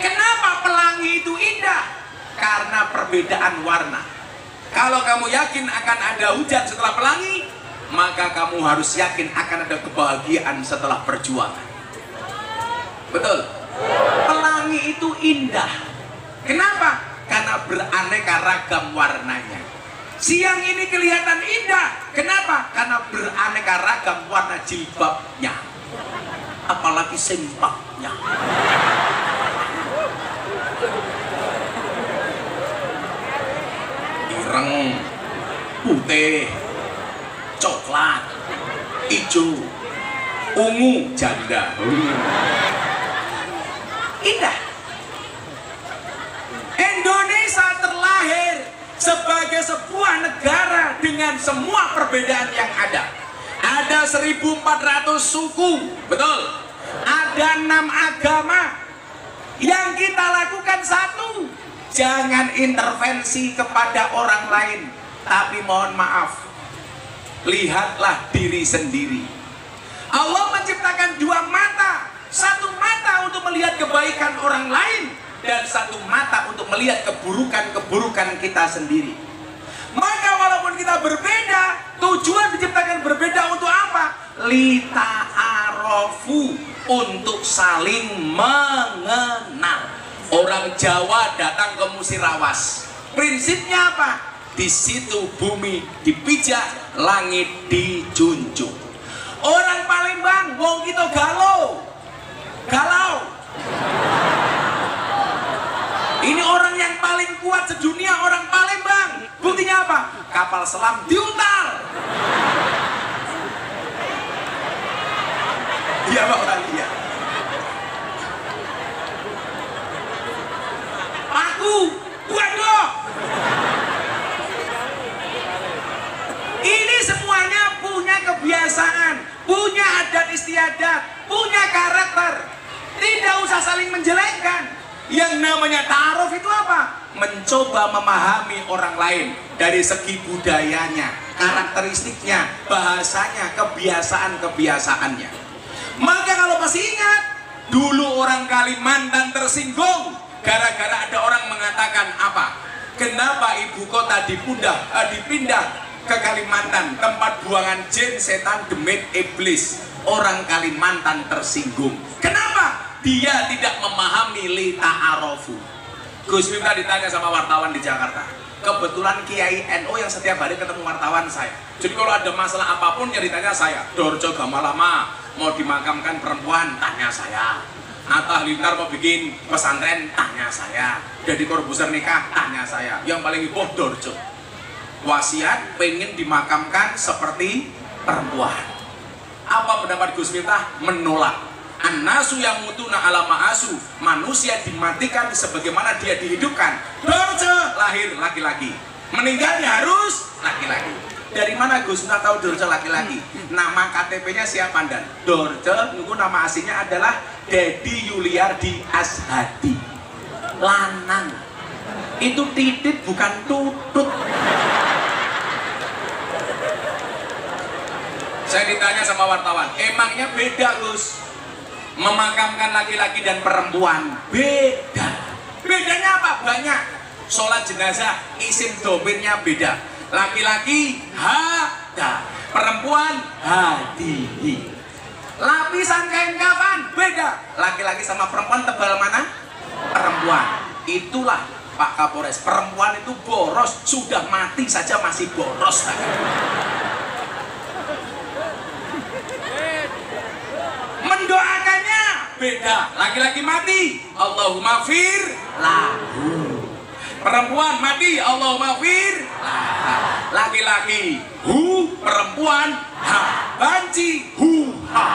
Kenapa pelangi itu indah? Karena perbedaan warna. Kalau kamu yakin akan ada hujan setelah pelangi, maka kamu harus yakin akan ada kebahagiaan setelah perjuangan. Betul? Pelangi itu indah. Kenapa? Karena beraneka ragam warnanya. Siang ini kelihatan indah. Kenapa? Karena beraneka ragam warna jilbab apalagi sempaknya. Ireng, putih, coklat, hijau, ungu, janda. Indah. Indonesia terlahir sebagai sebuah negara dengan semua perbedaan yang ada. Ada 1.400 suku, betul. Ada 6 agama. Yang kita lakukan satu, jangan intervensi kepada orang lain. Tapi mohon maaf, lihatlah diri sendiri. Allah menciptakan 2 mata. Satu mata untuk melihat kebaikan orang lain, dan satu mata untuk melihat keburukan-keburukan kita sendiri. Maka walaupun kita berbeda, tujuan diciptakan berbeda untuk apa? Lita'arofu, untuk saling mengenal. Orang Jawa datang ke Musirawas, prinsipnya apa? Di situ bumi dipijak, langit dijunjung. Orang Palembang, wong kita galau. Ini orang yang paling kuat sedunia, orang Palembang. Buktinya apa? Kapal selam diuntal. Iya Pak Wali. Aku waduh. Ini semuanya punya kebiasaan, punya adat istiadat, punya karakter. Tidak usah saling menjelekkan. Yang namanya ta'aruf itu apa? Mencoba memahami orang lain dari segi budayanya, karakteristiknya, bahasanya, kebiasaan-kebiasaannya. Maka kalau masih ingat, dulu orang Kalimantan tersinggung gara-gara ada orang mengatakan apa? Kenapa ibu kota dipindah ke Kalimantan, tempat buangan jin, setan, demit, iblis? Orang Kalimantan tersinggung. Kenapa? Dia tidak memahami lita'arofu. Gus Miftah ditanya sama wartawan di Jakarta. Kebetulan Kiai NU yang setiap hari ketemu wartawan saya. Jadi kalau ada masalah apapun yang ditanya saya. Dorjo Gamalama mau dimakamkan perempuan, tanya saya. Atta Halilintar mau bikin pesantren, tanya saya. Deddy Corbuzier nikah, tanya saya. Yang paling heboh Dorjo. Wasiat pengen dimakamkan seperti perempuan. Apa pendapat Gus Miftah? Menolak. An-nasu yang mutuna ala ma'asu, manusia dimatikan sebagaimana dia dihidupkan. Dorce lahir laki-laki, meninggalnya harus laki-laki. Dari mana Gus Miftah tahu Dorce laki-laki? Nama KTP-nya siapa dan? Dorce, nunggu nama aslinya adalah Dedi Yuliardi Ashadi. Lanang. Itu titit bukan tutut. Saya ditanya sama wartawan, emangnya beda Gus? Memakamkan laki-laki dan perempuan beda. Bedanya apa? Banyak. Sholat jenazah isim domirnya beda. Laki-laki hada, perempuan hadihi. Lapisan kain kafan beda. Laki-laki sama perempuan tebal mana? Perempuan. Itulah Pak Kapolres, perempuan itu boros, sudah mati saja masih boros. Mendoakannya beda. Laki-laki mati, Allahumma fir lahu. Perempuan mati, Allahumma fir laha. Laki-laki hu, perempuan ha. Banci hu ha.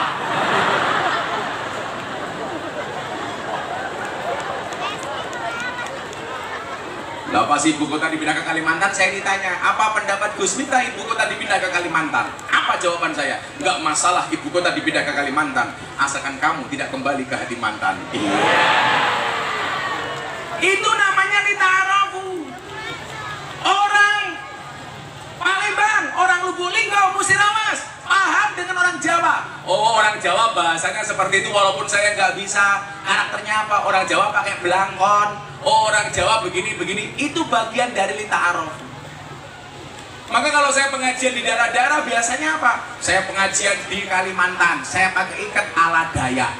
Lah pas ibu kota dipindah ke Kalimantan, saya ditanya, apa pendapat Gus Miftah ibu kota dipindah ke Kalimantan? Apa jawaban saya? Enggak masalah ibu kota dipindah ke Kalimantan, asalkan kamu tidak kembali ke Kalimantan. Itu namanya lita'arofu. Orang Palembang, orang Lubuk Linggau, Musirawas paham dengan orang Jawa. Oh, orang Jawa bahasanya seperti itu, walaupun saya nggak bisa. Karakternya apa? Orang Jawa pakai belangkon. Oh, orang Jawa begini-begini. Itu bagian dari lita'arofu. Maka kalau saya pengajian di daerah-daerah biasanya apa? Saya pengajian di Kalimantan, saya pakai ikat ala Dayak.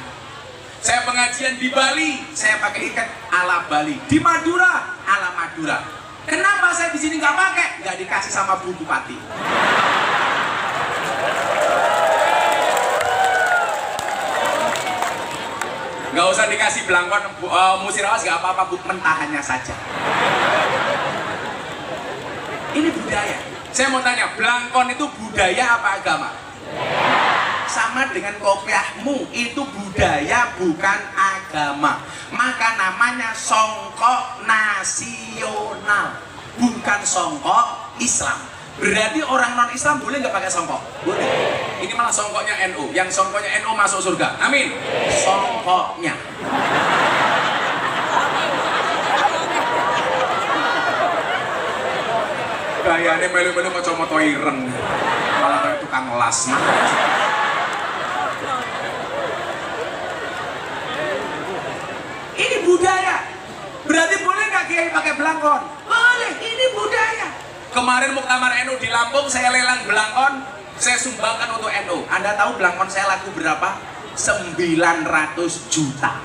Saya pengajian di Bali, saya pakai ikat ala Bali. Di Madura, ala Madura. Kenapa saya di sini nggak pakai? Nggak dikasih sama Bu Bupati. kasih belangkon musirawas nggak apa-apa Bu, mentahannya saja. Ini budaya. Saya mau tanya, belangkon itu budaya apa agama? Sama dengan kopiahmu, itu budaya bukan agama. Maka namanya songkok nasional, bukan songkok Islam. Berarti orang non Islam boleh nggak pakai songkok? Boleh. Ini malah songkoknya NU. Yang songkoknya NU masuk surga. Amin. Songkoknya. Gayanya melu-melu moco-moco ireng. Malah kayak tukang las. Ini budaya. Berarti boleh nggak Kiai pakai belangkon? Boleh. Ini budaya. Kemarin muktamar NU di Lampung, saya lelang belangkon, saya sumbangkan untuk NU. Anda tahu belangkon saya laku berapa? 900 juta.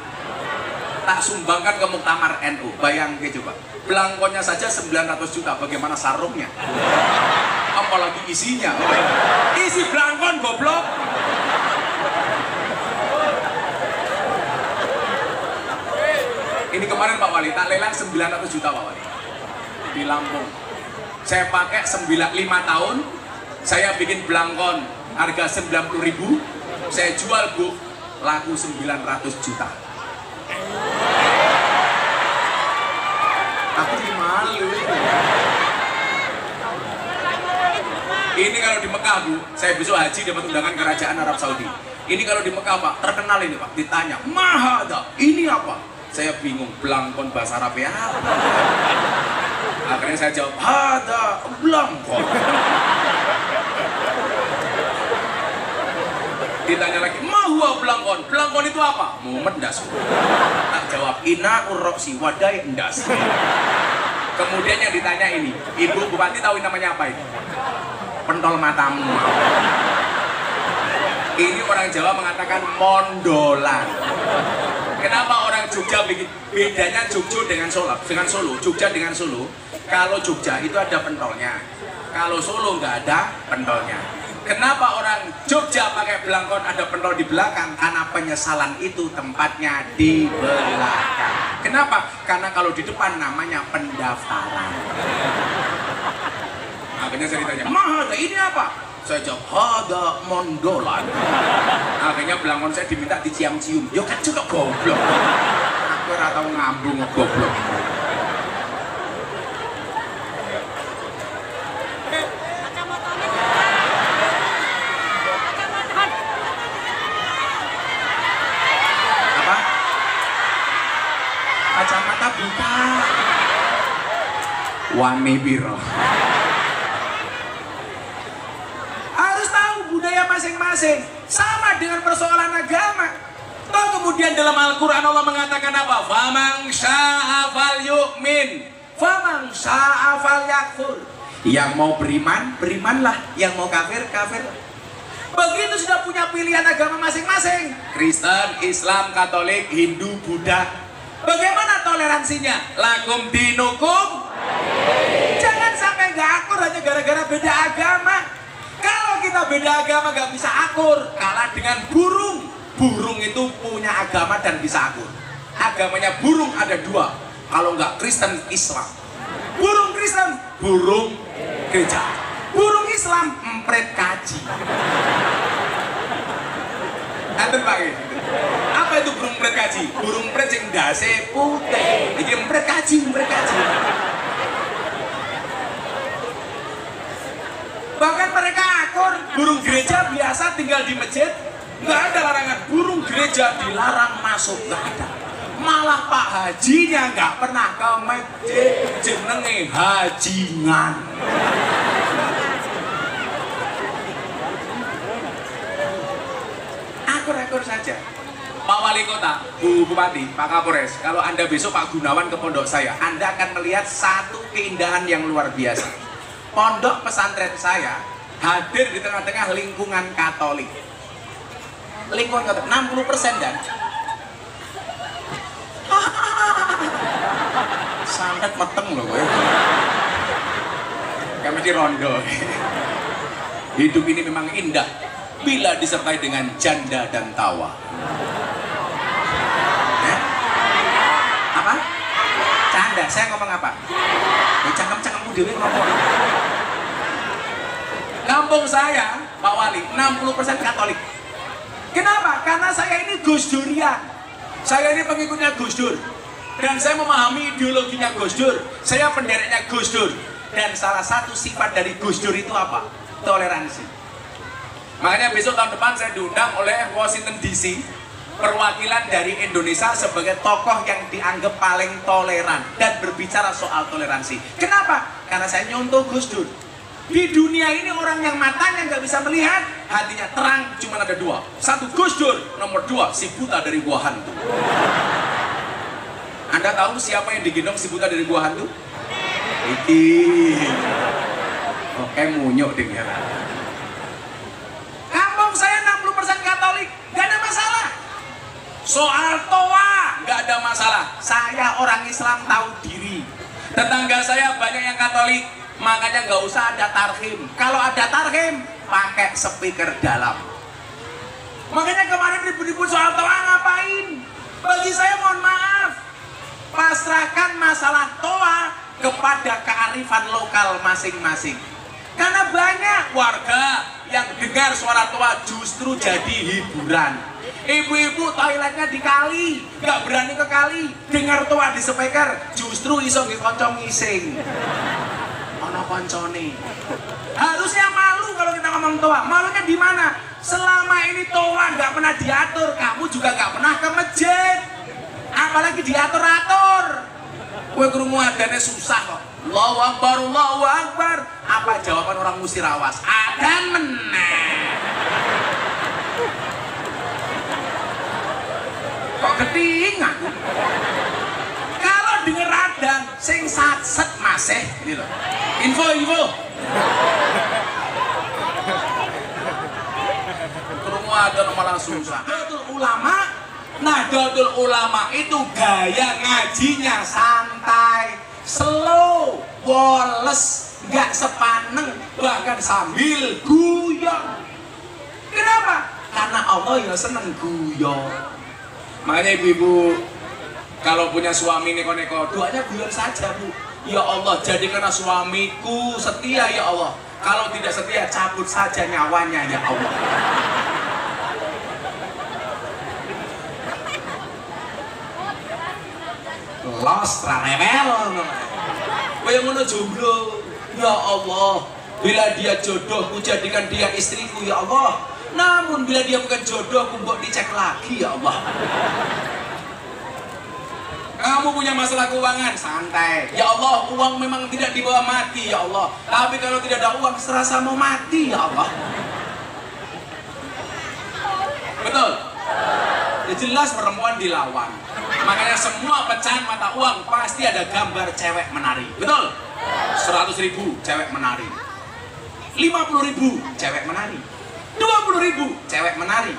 Tak sumbangkan ke muktamar NU. Bayangkan coba. Belangkonnya saja 900 juta. Bagaimana sarungnya? Apalagi isinya. Isi belangkon goblok. Ini kemarin Pak Wali, tak lelang 900 juta Pak Wali. Di Lampung. Saya pakai 5 tahun, saya bikin belangkon harga 90.000, saya jual Bu, laku 900 juta. Aku jadi malu. Ini kalau di Mekah Bu, saya besok haji dapat undangan kerajaan Arab Saudi. Ini kalau di Mekah Pak, terkenal ini Pak, ditanya, mahada, ini apa? Saya bingung, belangkon bahasa Arab ya apa? Akhirnya saya jawab, ada belangkon. Ditanya lagi, mahua belangkon? Belangkon itu apa? Mumet ndas. Tak jawab, ina urroksi wadai ndas. Kemudian yang ditanya ini, Ibu Bupati tahu namanya apa ini? Pentol matamu. Ini orang Jawa mengatakan mondolan. Kenapa orang Jogja bikin bedanya Jogja dengan Solo? Jogja dengan Solo. Kalau Jogja itu ada pentolnya, kalau Solo nggak ada pentolnya. Kenapa orang Jogja pakai belangkon ada pentol di belakang? Karena penyesalan itu tempatnya di belakang. Kenapa? Karena kalau di depan namanya pendaftaran. Akhirnya saya ditanya, mahada ini apa? Saya jawab, ada mondolan. Akhirnya belangkon saya diminta dicium-cium. Yo kan juga goblok. Aku ora tau ngambung goblok. Apa? Kacamata buka. Wani biro. Budaya masing-masing sama dengan persoalan agama. Toh kemudian dalam Al-Quran Allah mengatakan apa? Famang sya'afal yu'min, famang sya'afal yakfur. Yang mau beriman, berimanlah. Yang mau kafir, kafir. Begitu sudah punya pilihan agama masing-masing. Kristen, Islam, Katolik, Hindu, Buddha. Bagaimana toleransinya? Lakum dinukum. Jangan sampai nggak akur hanya gara-gara beda agama. Kalau kita beda agama nggak bisa akur, kalah dengan burung. Burung itu punya agama dan bisa akur. Agamanya burung ada dua, kalau nggak Kristen, Islam. Burung Kristen, burung gereja. Burung Islam, empret kaji. Nanti Pak, apa itu burung empret kaji? Burung empret yang dase putih. Ini empret kaji, empret kaji. Bahkan mereka akur, burung gereja biasa tinggal di masjid, nggak ada larangan. Burung gereja dilarang masuk, nggak ada. Malah Pak Hajinya nggak pernah ke masjid, jenenge hajingan. Akur-akur saja. Pak Wali Kota, Bu Bupati, Pak Kapolres, kalau Anda besok Pak Gunawan ke pondok saya, Anda akan melihat satu keindahan yang luar biasa. Pondok pesantren saya hadir di tengah-tengah lingkungan Katolik. Lingkungan Katolik 60% dan sangat meteng loh gue. Kami di rondo. Hidup ini memang indah bila disertai dengan janda dan tawa. Ya? Ada, saya ngomong apa? Cangkem-cangkemmu dewe ngomong. Kampung saya, Pak Wali, 60% Katolik. Kenapa? Karena saya ini Gus Durian. Saya ini pengikutnya Gus Dur. Dan saya memahami ideologinya Gus Dur. Saya pendereknya Gus Dur. Dan salah satu sifat dari Gus Dur itu apa? Toleransi. Makanya besok tahun depan saya diundang oleh Washington DC, perwakilan dari Indonesia sebagai tokoh yang dianggap paling toleran dan berbicara soal toleransi. Kenapa? Karena saya nyontoh Gus Dur. Di dunia ini orang yang matanya nggak bisa melihat, hatinya terang cuma ada dua. Satu Gus Dur, nomor dua si buta dari gua hantu. Anda tahu siapa yang digendong si buta dari gua hantu? Iki. Oke, munyuk dengar. Kampung saya 60% Katolik, nggak ada masalah. Soal toa nggak ada masalah. Saya orang Islam tahu diri. Tetangga saya banyak yang Katolik, makanya nggak usah ada tarhim. Kalau ada tarhim, pakai speaker dalam. Makanya kemarin ribut-ribut soal toa ngapain? Bagi saya mohon maaf, pasrahkan masalah toa kepada kearifan lokal masing-masing. Karena banyak warga yang dengar suara toa justru jadi hiburan. Ibu-ibu toiletnya di kali, nggak berani ke kali, dengar toa di speaker, justru iso ngekoncong ngising. Ono koncone. Harusnya malu kalau kita ngomong toa. Malunya di mana? Selama ini toa nggak pernah diatur, kamu juga nggak pernah ke masjid. Apalagi diatur-atur. Kue krungu adane susah kok. Allahu Akbar, Allahu Akbar. Apa jawaban orang Musirawas? Adan meneh. Kok ketingan? Kalau denger adan, sing satset masih ini loh. Info. Krungu adan malah susah. Nahdlatul Ulama. Nahdlatul Ulama itu gaya ngajinya santai, slow, woles, nggak sepaneng, bahkan sambil guyon. Kenapa? Karena Allah ya seneng guyon. Makanya ibu-ibu kalau punya suami neko-neko, doanya guyon saja bu. Ya Allah, jadikanlah suamiku setia ya Allah. Kalau tidak setia, cabut saja nyawanya ya Allah. Los rarebel. Kaya ngono jomblo. Ya Allah, bila dia jodohku jadikan dia istriku ya Allah. Namun bila dia bukan jodohku, mbok dicek lagi ya Allah. Kamu punya masalah keuangan, santai. Ya Allah, uang memang tidak dibawa mati ya Allah. Tapi kalau tidak ada uang, serasa mau mati ya Allah. Betul? Ya jelas perempuan dilawan. Makanya semua pecahan mata uang pasti ada gambar cewek menari. Betul? 100.000 cewek menari, 50.000 cewek menari, 20.000 cewek menari,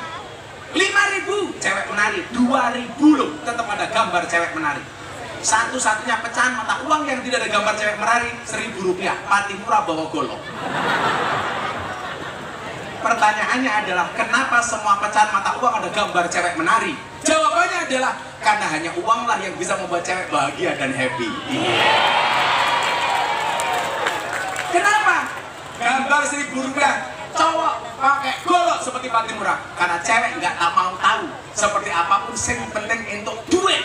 5.000 cewek menari, 2.000 loh tetap ada gambar cewek menari. Satu-satunya pecahan mata uang yang tidak ada gambar cewek menari, Rp1.000. Pati murah bawa golok. Pertanyaannya adalah kenapa semua pecahan mata uang ada gambar cewek menari? Jawabannya adalah karena hanya uanglah yang bisa membuat cewek bahagia dan happy. Kenapa? Gambar Rp1.000 cowok pakai golok seperti Pati Murah karena cewek nggak mau tahu seperti apapun yang penting untuk duit.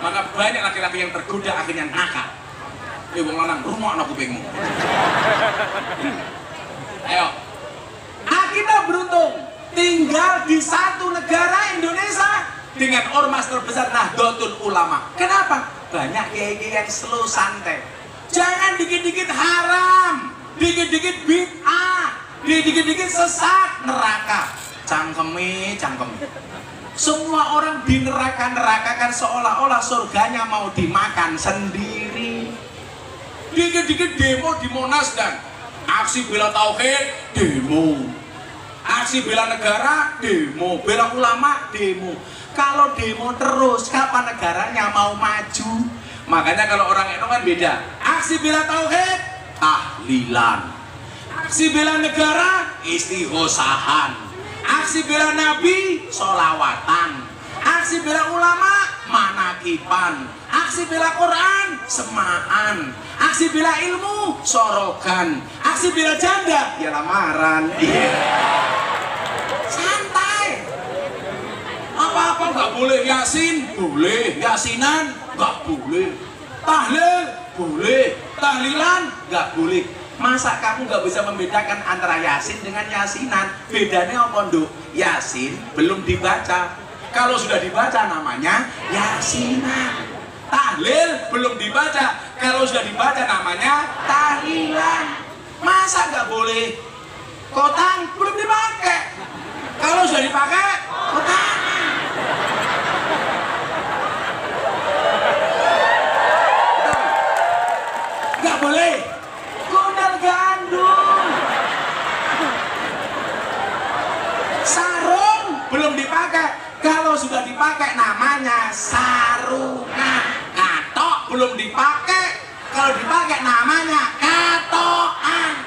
Maka banyak laki-laki yang tergoda akhirnya nakal. Wong lanang rumah anak kupingmu. Ayo. Kita beruntung tinggal di satu negara Indonesia dengan ormas terbesar Nahdlatul Ulama. Kenapa? Banyak kiai-kiai yang slow santai. Jangan dikit-dikit haram, dikit-dikit bid'ah, dikit-dikit sesat, neraka. Cangkemi. Semua orang di neraka kan seolah-olah surganya mau dimakan sendiri. Dikit-dikit demo di Monas dan aksi bela tauhid, demo. Aksi bela negara, demo. Bela ulama, demo. Kalau demo terus, kapan negaranya mau maju? Makanya kalau orang itu kan beda. Aksi bela tauhid, tahlilan. Aksi bela negara, istighosahan. Aksi bela nabi, sholawatan. Aksi bela ulama, manakipan. Aksi Aksi bela Quran, semaan. Aksi bela ilmu, sorogan. Aksi bela janda, ya lamaran. Iya. Santai. Apa-apa nggak boleh. Yasin boleh, yasinan nggak boleh. Tahlil boleh, tahlilan nggak boleh. Masa kamu nggak bisa membedakan antara yasin dengan yasinan? Bedanya apa, Nduk? Yasin belum dibaca. Kalau sudah dibaca namanya yasinan. Tahlil belum dibaca. Kalau sudah dibaca namanya tahlilan. Masa nggak boleh? Kotang belum dipakai. Kalau sudah dipakai, kotang. Nggak boleh. Gondal gandum. Sarung belum dipakai. Kalau sudah dipakai namanya sarungan. Katok belum dipakai. Kalau dipakai namanya katokan.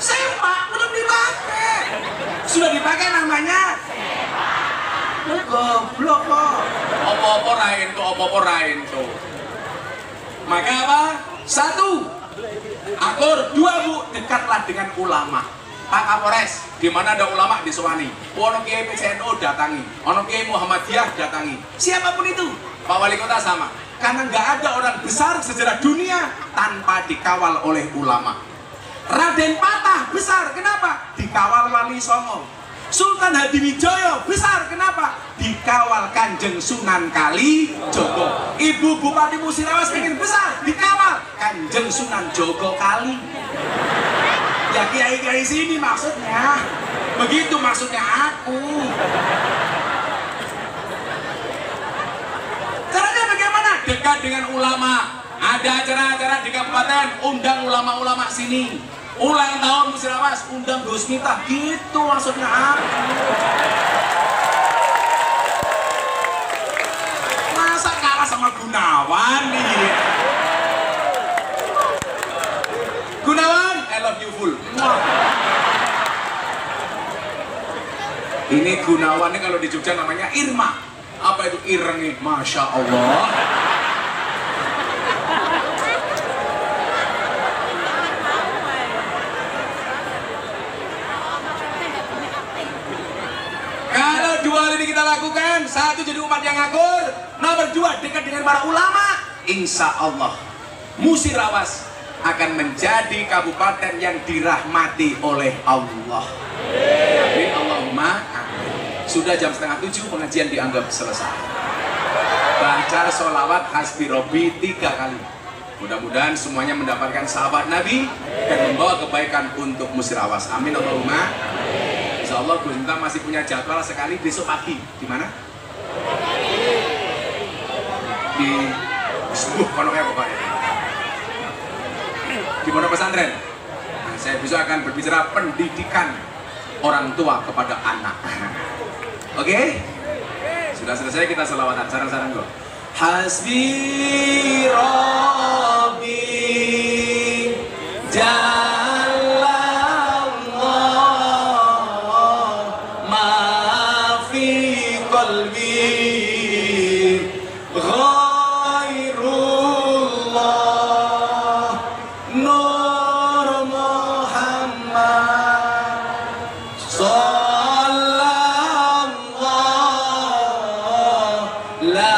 Sempak belum dipakai. Sudah dipakai namanya goblok kok. Apa-apa rain tuh. Maka apa? 1. Akur. 2, Bu, dekatlah dengan ulama. Pak Kapolres, di mana ada ulama disewani. Ono Kiai PCNO datangi, ono Kiai Muhammadiyah datangi. Siapapun itu, Pak Wali Kota sama. Karena nggak ada orang besar sejarah dunia tanpa dikawal oleh ulama. Raden Patah besar, kenapa? Dikawal Wali Songo. Sultan Hadiwijaya besar, kenapa? Dikawal Kanjeng Sunan Kalijogo. Ibu Bupati Musirawas ingin besar, dikawal Kanjeng Sunan Jogo Kali. Ya kiai-kiai sini maksudnya. Begitu maksudnya aku. Caranya bagaimana? Dekat dengan ulama. Ada acara-acara di kabupaten, undang ulama-ulama sini. Ulang tahun Musirawas, undang Gus Miftah. Gitu maksudnya aku. Masa kalah sama Gunawan nih? Gunawan, I love you full. Ini Gunawan ini kalau di Jogja namanya Irma. Apa itu ireng? Masya Allah. Kalau 2 hal ini kita lakukan, 1 jadi umat yang akur, nomor 2 dekat dengan para ulama, insya Allah Musirawas akan menjadi kabupaten yang dirahmati oleh Allah. Amin Allahumma amin. Sudah jam 6:30 pengajian dianggap selesai. Baca sholawat hasbi robbi 3 kali. Mudah-mudahan semuanya mendapatkan sahabat Nabi dan membawa kebaikan untuk Musirawas. Amin Allahumma. Insya Allah Gus Miftah masih punya jadwal sekali besok pagi. Di mana? Di Sembuh Pondoknya pokoknya. Di pondok pesantren. Nah, saya besok akan berbicara pendidikan orang tua kepada anak. Oke? Sudah selesai, kita selawatan. Saran-saran kok. Hasbi Rabbi Jallallah ma fi qalbi ghairullah Nur Muhammad Sallallahu la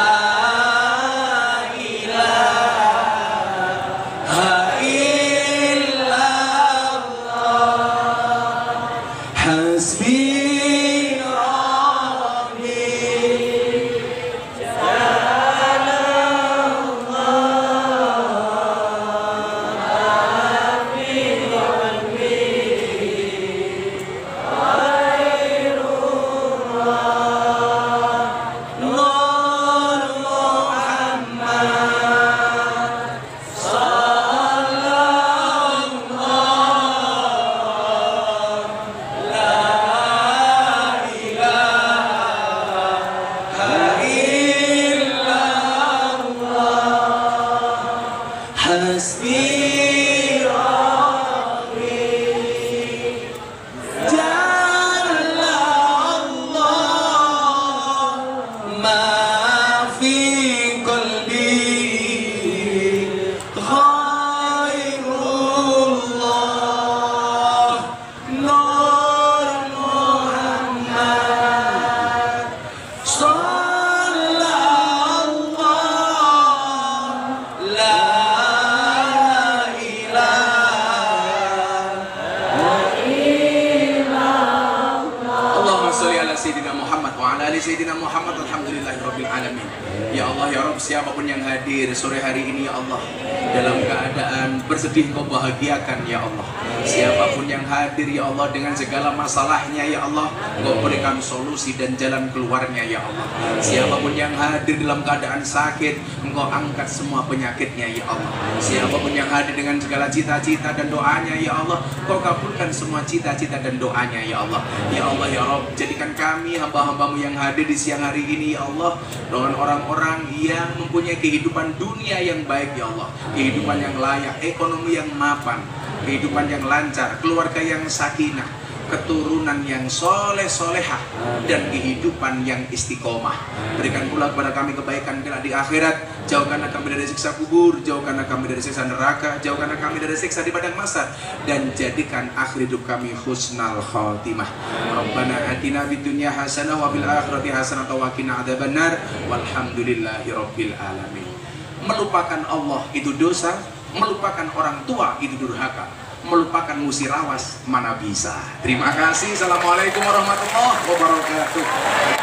sholli ala sayyidina Muhammad wa ala ali sayyidina Muhammad. Alhamdulillahirabbil alamin. Ya Allah ya Rabb, siapapun yang hadir sore hari ini ya Allah dalam keadaan bersedih Kau bahagiakan ya Allah. Siapapun yang hadir ya Allah dengan segala masalahnya ya Allah, Kau berikan solusi dan jalan keluarnya ya Allah. Siapapun yang hadir dalam keadaan sakit, Engkau angkat semua penyakitnya ya Allah. Siapapun yang hadir dengan segala cita-cita dan doanya ya Allah, Kau kabulkan semua cita-cita dan doanya ya Allah. Ya Allah ya Rabb, jadikan kami hamba-hambamu yang hadir di siang hari ini ya Allah dengan orang-orang yang mempunyai kehidupan dunia yang baik ya Allah, kehidupan yang layak, ekonomi yang mapan, kehidupan yang lancar, keluarga yang sakinah, keturunan yang soleh-solehah, dan kehidupan yang istiqomah. Berikan pula kepada kami kebaikan kelak di akhirat. Jauhkanlah kami dari siksa kubur, jauhkanlah kami dari siksa neraka, jauhkanlah kami dari siksa di padang mahsyar, dan jadikan akhir hidup kami husnal khotimah. Rabbana atina fid dunya hasanah wa fil akhirati hasanah wa qina adzabannar. Walhamdulillahirabbil alamin. Melupakan Allah itu dosa, melupakan orang tua itu durhaka, melupakan musirawas mana bisa. Terima kasih. Assalamualaikum warahmatullahi wabarakatuh.